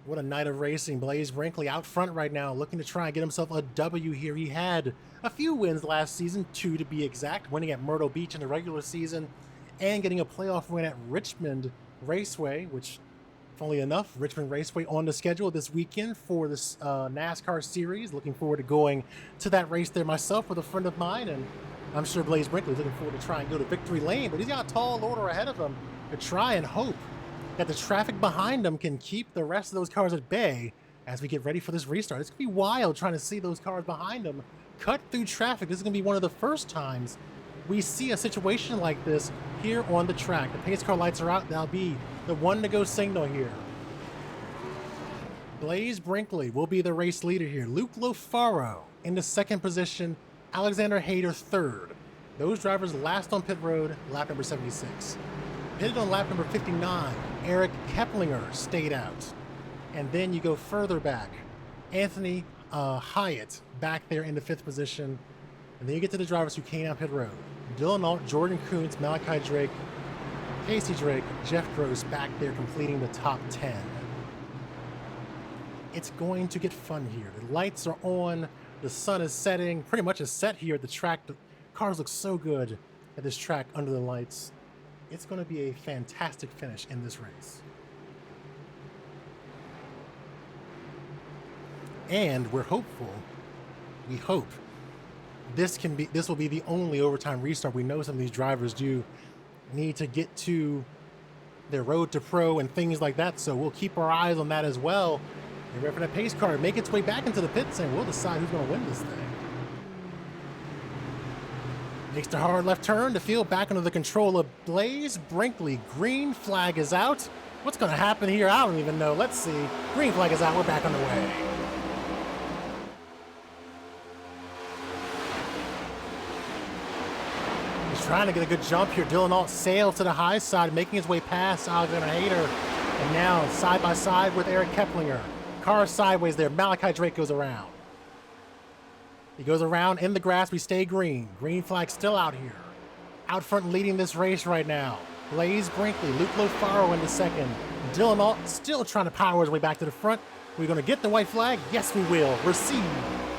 What a night of racing. Blaze Brinkley out front right now, looking to try and get himself a W here. He had a few wins last season, 2 to be exact, winning at Myrtle Beach in the regular season and getting a playoff win at Richmond Raceway, which, funnily enough, Richmond Raceway on the schedule this weekend for this NASCAR series. Looking forward to going to that race there myself with a friend of mine, and I'm sure Blaze Brinkley is looking forward to try and go to victory lane, but he's got a tall order ahead of him to try and hope that the traffic behind him can keep the rest of those cars at bay as we get ready for this restart. It's going to be wild trying to see those cars behind him cut through traffic. This is going to be one of the first times we see a situation like this here on the track. The pace car lights are out. That'll be the one to go signal here. Blaze Brinkley will be the race leader here. Luke Lofaro in the 2nd position. Alexander Hayter 3rd. Those drivers last on pit road, lap number 76. Pitted on lap number 59, Eric Keplinger stayed out. And then you go further back. Anthony Hyatt back there in the 5th position. And then you get to the drivers who came out pit road. Dylan Alt, Jordan Koontz, Malachi Drake, Casey Drake, Jeff Gross back there completing the top 10. It's going to get fun here. The lights are on. The sun is setting. Pretty much is set here at the track. The cars look so good at this track under the lights. It's going to be a fantastic finish in this race. And we're hopeful. We hope this will be the only overtime restart. We know some of these drivers do need to get to their road to pro and things like that, so we'll keep our eyes on that as well. And ready for that pace car to make its way back into the pits, and we'll decide who's going to win this thing. Makes the hard left turn. The field back under the control of Blaze Brinkley. Green flag is out. What's going to happen here? I don't even know. Let's see. Green flag is out. We're back on the way. Trying to get a good jump here. Dylan Alt sails to the high side, making his way past Alexander Hayter. And now side by side with Eric Keplinger. Car sideways there. Malachi Drake goes around. He goes around in the grass. We stay green. Green flag still out here. Out front leading this race right now. Blaze Brinkley, Luke Lofaro in the second. Dylan Alt still trying to power his way back to the front. We're going to get the white flag? Yes, we will. Receive.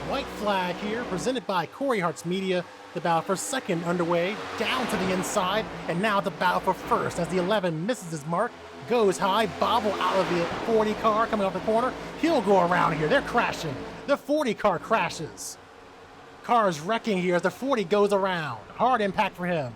White flag here, presented by Cory Harts Media. The battle for second underway, down to the inside, and now the battle for first as the 11 misses his mark, goes high, bobble out of the 40 car coming off the corner. He'll go around here. They're crashing. The 40 car crashes. Cars wrecking here as the 40 goes around. Hard impact for him.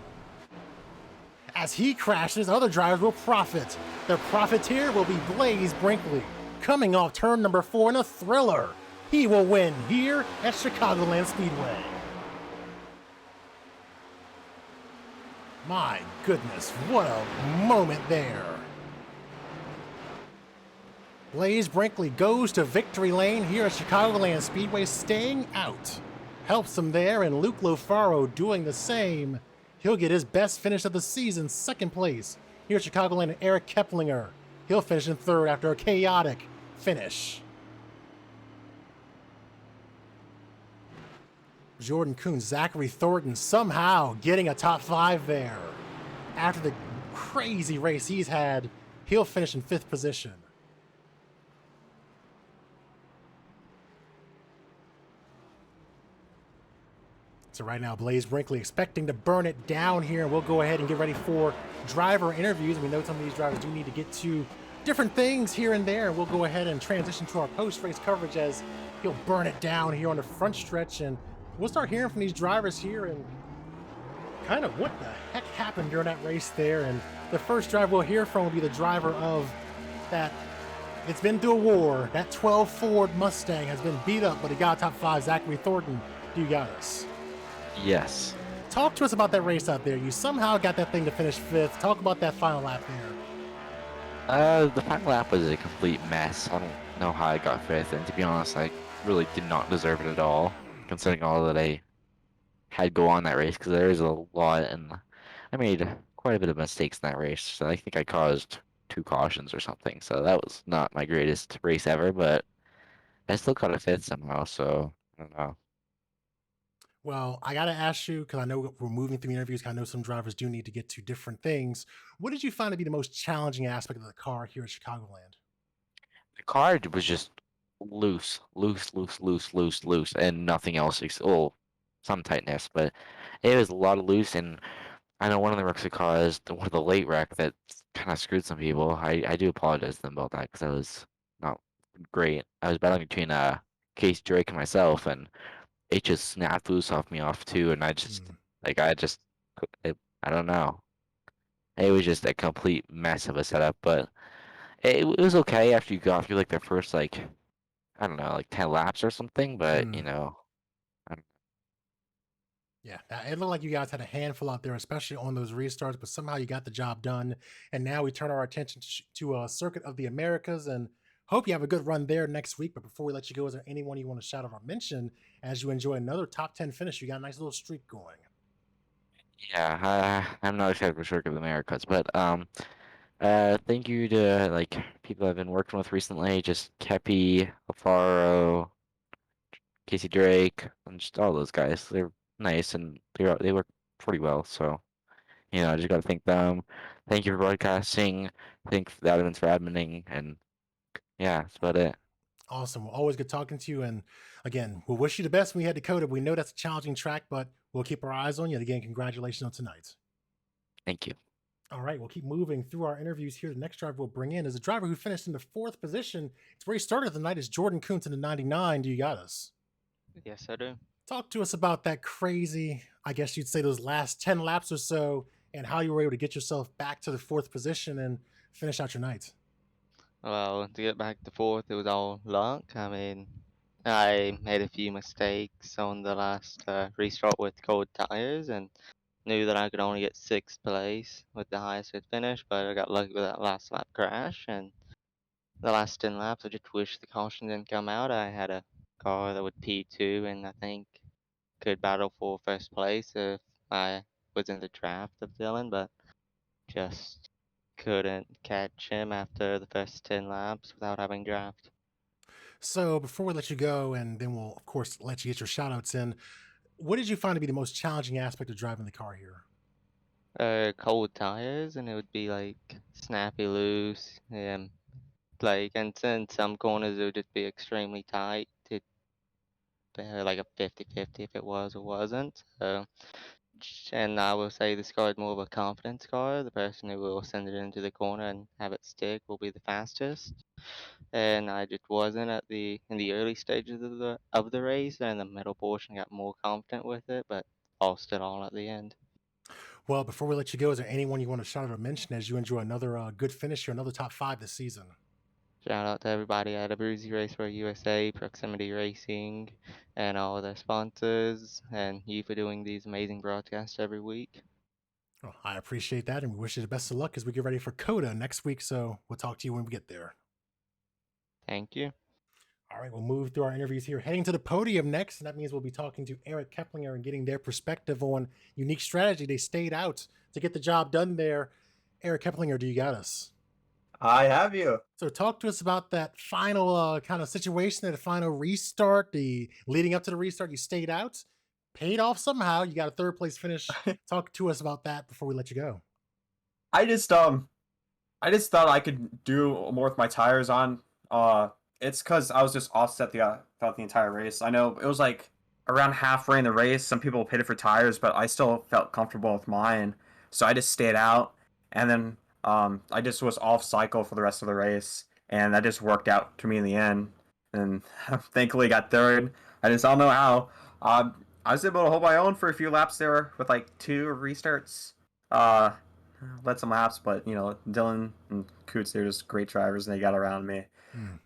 As he crashes, other drivers will profit. The profiteer will be Blaze Brinkley, coming off turn number 4 in a thriller. He will win here at Chicagoland Speedway. My goodness, what a moment there. Blaze Brinkley goes to victory lane here at Chicagoland Speedway, staying out. Helps him there, and Luke Lofaro doing the same. He'll get his best finish of the season, second place here at Chicagoland, and Eric Keplinger. He'll finish in third after a chaotic finish. Jordan Koontz, Zachary Thornton somehow getting a top 5 there. After the crazy race he's had, he'll finish in 5th position. So right now, Blaze Brinkley expecting to burn it down here, and we'll go ahead and get ready for driver interviews. We know some of these drivers do need to get to different things here and there. We'll go ahead and transition to our post-race coverage as he'll burn it down here on the front stretch, and we'll start hearing from these drivers here and kind of what the heck happened during that race there. And the first driver we'll hear from will be the driver of that. It's been through a war. That 12 Ford Mustang has been beat up, but he got top 5. Zachary Thornton, do you got us? Yes. Talk to us about that race out there. You somehow got that thing to finish 5th. Talk about that final lap there. The final lap was a complete mess. I don't know how I got 5th, and to be honest, I really did not deserve it at all, considering all that I had go on that race, because there is a lot, and I made quite a bit of mistakes in that race. So I think I caused 2 cautions or something, so that was not my greatest race ever, but I still got a 5th somehow, so I don't know. Well, I got to ask you, because I know we're moving through interviews, 'cause I know some drivers do need to get to different things. What did you find to be the most challenging aspect of the car here at Chicagoland? The car was just loose, and nothing else. Well, some tightness, but it was a lot of loose. And I know one of the wrecks of cars, one of the late wreck that kind of screwed some people. I do apologize to them about that, because that was not great. I was battling between Case Drake and myself, and it just snapped loose off me too. And I just I don't know. It was just a complete mess of a setup, but it was okay after you got through like the first, like, I don't know, like 10 laps or something, but you know, Yeah, it looked like you guys had a handful out there, especially on those restarts, but somehow you got the job done. And now we turn our attention to Circuit of the Americas, and hope you have a good run there next week. But before we let you go, is there anyone you want to shout out or mention as you enjoy another top 10 finish? You got a nice little streak going. yeah, I'm not excited for Circuit of the Americas, but thank you to like people I've been working with recently, just Kepi, Lofaro, Casey Drake, and just all those guys. They're nice and they work pretty well. So I just gotta thank them. Thank you for broadcasting. Thank the admins for adminning, and yeah, that's about it. Awesome. Well, always good talking to you. And again, we'll wish you the best when we head to Dakota. We know that's a challenging track, but we'll keep our eyes on you. And again, congratulations on tonight. Thank you. All right, we'll keep moving through our interviews here. The next driver we'll bring in is a driver who finished in the 4th position. It's where he started the night is Jordan Koontz in the 99. Do you got us? Yes, I do. Talk to us about that crazy, I guess you'd say those last 10 laps or so, and how you were able to get yourself back to the 4th position and finish out your night. Well, to get back to fourth, it was all luck. I mean, I made a few mistakes on the last restart with cold tires and knew that I could only get 6th place with the highest I'd finish, but I got lucky with that last lap crash. And the last 10 laps, I just wish the caution didn't come out. I had a car that would P2 and I think could battle for first place if I was in the draft of Dylan, but just couldn't catch him after the first 10 laps without having draft. So before we let you go, and then we'll, of course, let you get your shout outs in, what did you find to be the most challenging aspect of driving the car here? Cold tires, and it would be like snappy loose, and like, and in some corners it would just be extremely tight. It like a 50-50 if it was or wasn't. And I will say this car is more of a confidence car. The person who will send it into the corner and have it stick will be the fastest. And I just wasn't in the early stages of the race, and the middle portion got more confident with it, but lost it all at the end. Well, before we let you go, is there anyone you want to shout out or mention as you enjoy another good finish or another top 5 this season? Shout out to everybody at Abruzzi Raceway USA, Proximity Racing, and all of their sponsors, and you for doing these amazing broadcasts every week. Well, I appreciate that, and we wish you the best of luck as we get ready for COTA next week. So we'll talk to you when we get there. Thank you. All right, we'll move through our interviews here. Heading to the podium next, and that means we'll be talking to Eric Keplinger and getting their perspective on unique strategy. They stayed out to get the job done there. Eric Keplinger, do you got us? I have you. So talk to us about that final kind of situation, that final restart, the leading up to the restart. You stayed out, paid off somehow. You got a 3rd place finish. Talk to us about that before we let you go. I just thought I could do more with my tires on. It's because I was just offset throughout the entire race. I know it was like around halfway in the race. Some people pitted for tires, but I still felt comfortable with mine, so I just stayed out. And then I just was off cycle for the rest of the race, and that just worked out to me in the end. And thankfully got 3rd. I don't know how. I was able to hold my own for a few laps there with like 2 restarts. Led some laps, but Dylan and Koontz, they're just great drivers, and they got around me.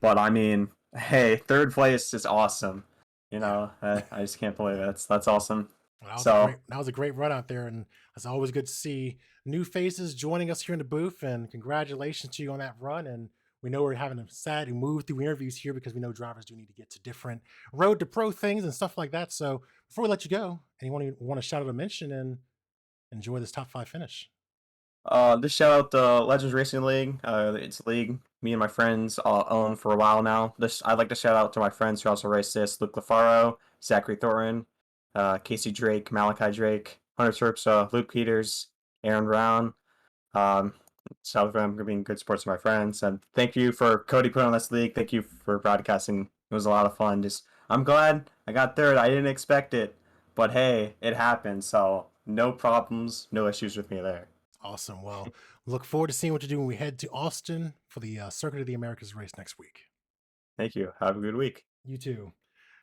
But I mean, hey, 3rd place is awesome. I just can't believe it. That's awesome. Well, that was a great run out there, and it's always good to see new faces joining us here in the booth. And congratulations to you on that run. And we know we're having a sad move through interviews here because we know drivers do need to get to different road to pro things and stuff like that. So before we let you go, anyone you want to shout out or mention and enjoy this top 5 finish? Just shout out the Legends Racing League. It's a league me and my friends own for a while now. I'd like to shout out to my friends who also race this: Luke Lofaro, Zachary Thornton, Casey Drake, Malachi Drake, Hunter Terps, Luke Peters, Aaron Brown. Shout out to them for being good sports to my friends. And thank you for Cody putting on this league. Thank you for broadcasting. It was a lot of fun. I'm glad I got 3rd. I didn't expect it, but hey, it happened. So no problems, no issues with me there. Awesome. Well, look forward to seeing what you do when we head to Austin for the Circuit of the Americas race next week. Thank you. Have a good week. You too.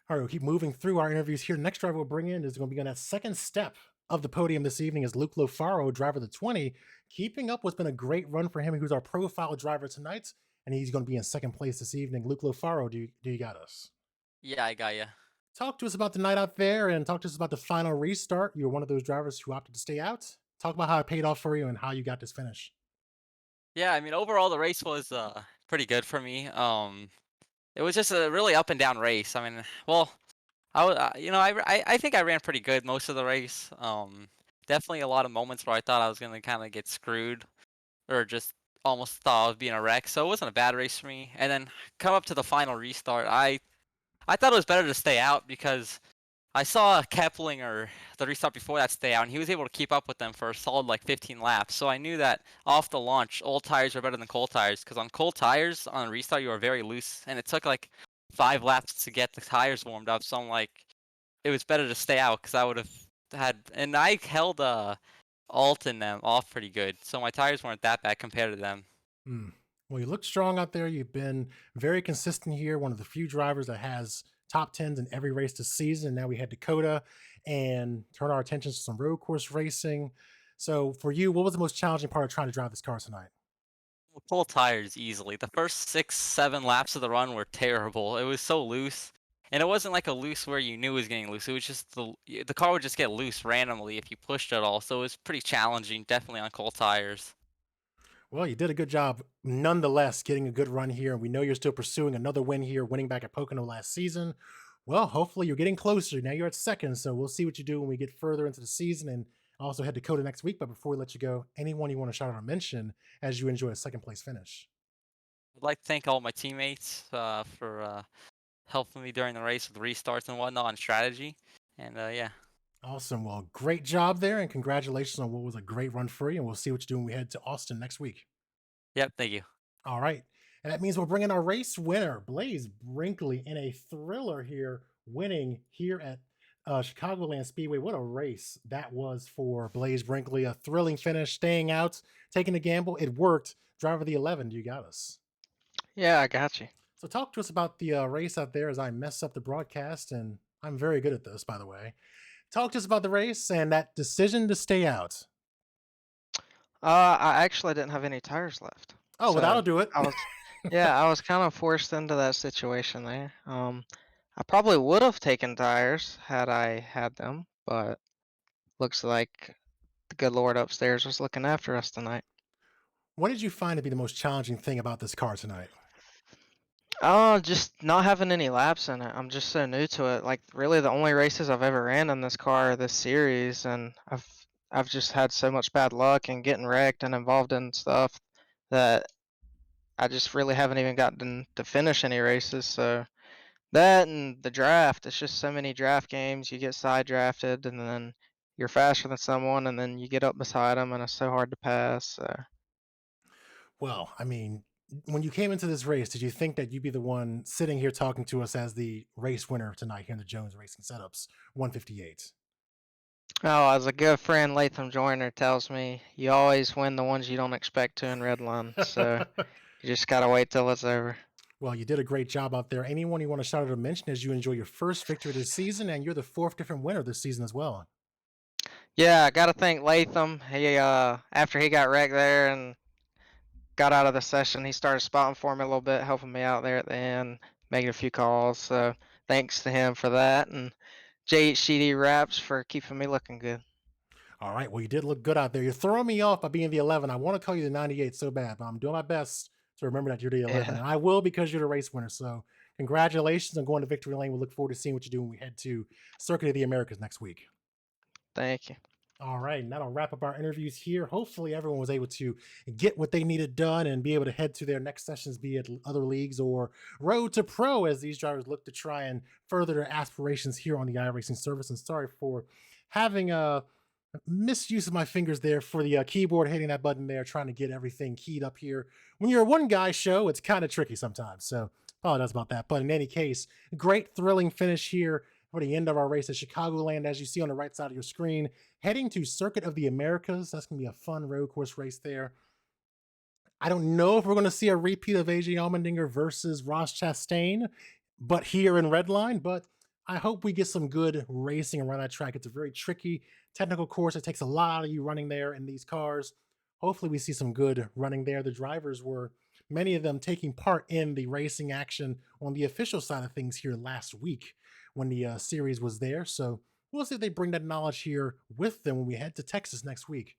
All right, we'll keep moving through our interviews here. The next driver we'll bring in is going to be on that 2nd step of the podium this evening is Luke Lofaro, driver of the 20, keeping up what's been a great run for him. Who's our profile driver tonight, and he's going to be in 2nd place this evening. Luke Lofaro, do you got us? Yeah, I got you. Talk to us about the night out there, and talk to us about the final restart. You were one of those drivers who opted to stay out. Talk about how it paid off for you and how you got this finish. Yeah, I mean, overall the race was pretty good for me. It was just a really up and down race. I mean, well, I think I ran pretty good most of the race. Definitely a lot of moments where I thought I was gonna kind of get screwed, or just almost thought I was being a wreck. So it wasn't a bad race for me. And then come up to the final restart, I I thought it was better to stay out because I saw Keplinger the restart before that stay out, and he was able to keep up with them for a solid like 15 laps. So I knew that off the launch, old tires are better than cold tires because on cold tires on a restart you are very loose, and it took like 5 laps to get the tires warmed up. So I'm like, it was better to stay out because I would have had, and I held Alt in them off pretty good, so my tires weren't that bad compared to them. Well, you look strong out there. You've been very consistent here. One of the few drivers that has top 10s in every race this season. Now we head to Dakota and turn our attention to some road course racing. So for you, what was the most challenging part of trying to drive this car tonight? Cold tires easily. The first 6-7 laps of the run were terrible. It was so loose. And it wasn't like a loose where you knew it was getting loose. It was just the car would just get loose randomly if you pushed at all. So it was pretty challenging, definitely on cold tires. Well, you did a good job nonetheless getting a good run here. And we know you're still pursuing another win here, winning back at Pocono last season. Well, hopefully you're getting closer. Now you're at second, so we'll see what you do when we get further into the season and also head to Dakota next week. But before we let you go, anyone you want to shout out or mention as you enjoy a second place finish? I'd like to thank all my teammates for helping me during the race with restarts and whatnot and strategy. And yeah. Awesome. Well, great job there, and congratulations on what was a great run for you. And we'll see what you do when we head to Austin next week. Yep, thank you. All right. And that means we're bringing our race winner, Blaze Brinkley, in a thriller here, winning here at Chicagoland Speedway. What a race that was for Blaze Brinkley. A thrilling finish, staying out, taking the gamble. It worked. Driver of the 11, you got us. Yeah, I got you. So talk to us about the race out there as I mess up the broadcast, and I'm very good at this, by the way. Talk to us about the race and that decision to stay out. I actually didn't have any tires left. Oh, well, So that'll do it. I was, I was kind of forced into that situation there. I probably would have taken tires had I had them, but looks like the good Lord upstairs was looking after us tonight. What did you find to be the most challenging thing about this car tonight? Just not having any laps in it. I'm just so new to it. Like really the only races I've ever ran in this car are this series, and I've just had so much bad luck and getting wrecked and involved in stuff that I just really haven't even gotten to finish any races. So that and the draft, it's just so many draft games. You get side drafted and then you're faster than someone and then you get up beside them and it's so hard to pass. So. Well, I mean, when you came into this race, did you think that you'd be the one sitting here talking to us as the race winner tonight here in the Jones Racing Setups 158? Oh, as a good friend, Latham Joyner tells me, you always win the ones you don't expect to in Redline. So you just got to wait till it's over. Well, you did a great job out there. Anyone you want to shout out or mention as you enjoy your first victory this season, and you're the 4th different winner this season as well. Yeah, I got to thank Latham. He after he got wrecked there and got out of the session, he started spotting for me a little bit, helping me out there at the end, making a few calls. So thanks to him for that, and JHCD Wraps for keeping me looking good. All right, well, you did look good out there. You're throwing me off by being the 11. I want to call you the 98 so bad, but I'm doing my best to remember that you're the 11. Yeah. And I will because you're the race winner. So congratulations on going to victory lane. We look forward to seeing what you do when we head to Circuit of the Americas next week. Thank you. All right, and that'll wrap up our interviews here. Hopefully everyone was able to get what they needed done and be able to head to their next sessions, be it other leagues or Road to Pro, as these drivers look to try and further their aspirations here on the iRacing service. And sorry for having a misuse of my fingers there for the keyboard, hitting that button there, trying to get everything keyed up here. When you're a one-guy show, it's kind of tricky sometimes, so apologize about that. But in any case, great thrilling finish here for the end of our race at Chicagoland, as you see on the right side of your screen, heading to Circuit of the Americas. That's going to be a fun road course race there. I don't know if we're going to see a repeat of AJ Allmendinger versus Ross Chastain, but here in Redline, but I hope we get some good racing around that track. It's a very tricky technical course. It takes a lot out of you running there in these cars. Hopefully we see some good running there. The drivers were, many of them, taking part in the racing action on the official side of things here last week when the series was there. So we'll see if they bring that knowledge here with them when we head to Texas next week.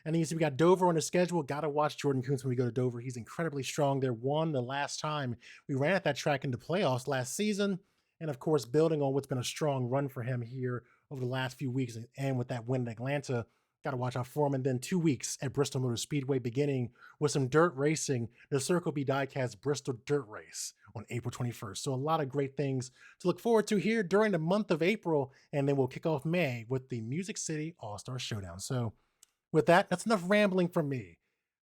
And then you see we got Dover on the schedule. Got to watch Jordan Koontz when we go to Dover. He's incredibly strong. They won the last time we ran at that track in the playoffs last season. And of course, building on what's been a strong run for him here over the last few weeks and with that win in Atlanta, got to watch out for him. And then 2 weeks at Bristol Motor Speedway, beginning with some dirt racing, the Circle B Diecast Bristol Dirt Race on April 21st. So a lot of great things to look forward to here during the month of April, and then we'll kick off May with the Music City All-Star Showdown. So with that, that's enough rambling from me.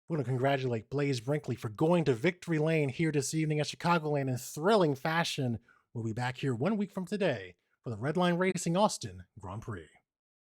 I want to congratulate Blaze Brinkley for going to victory lane here this evening at Chicagoland in thrilling fashion. We'll be back here 1 week from today for the Redline Racing Austin Grand Prix.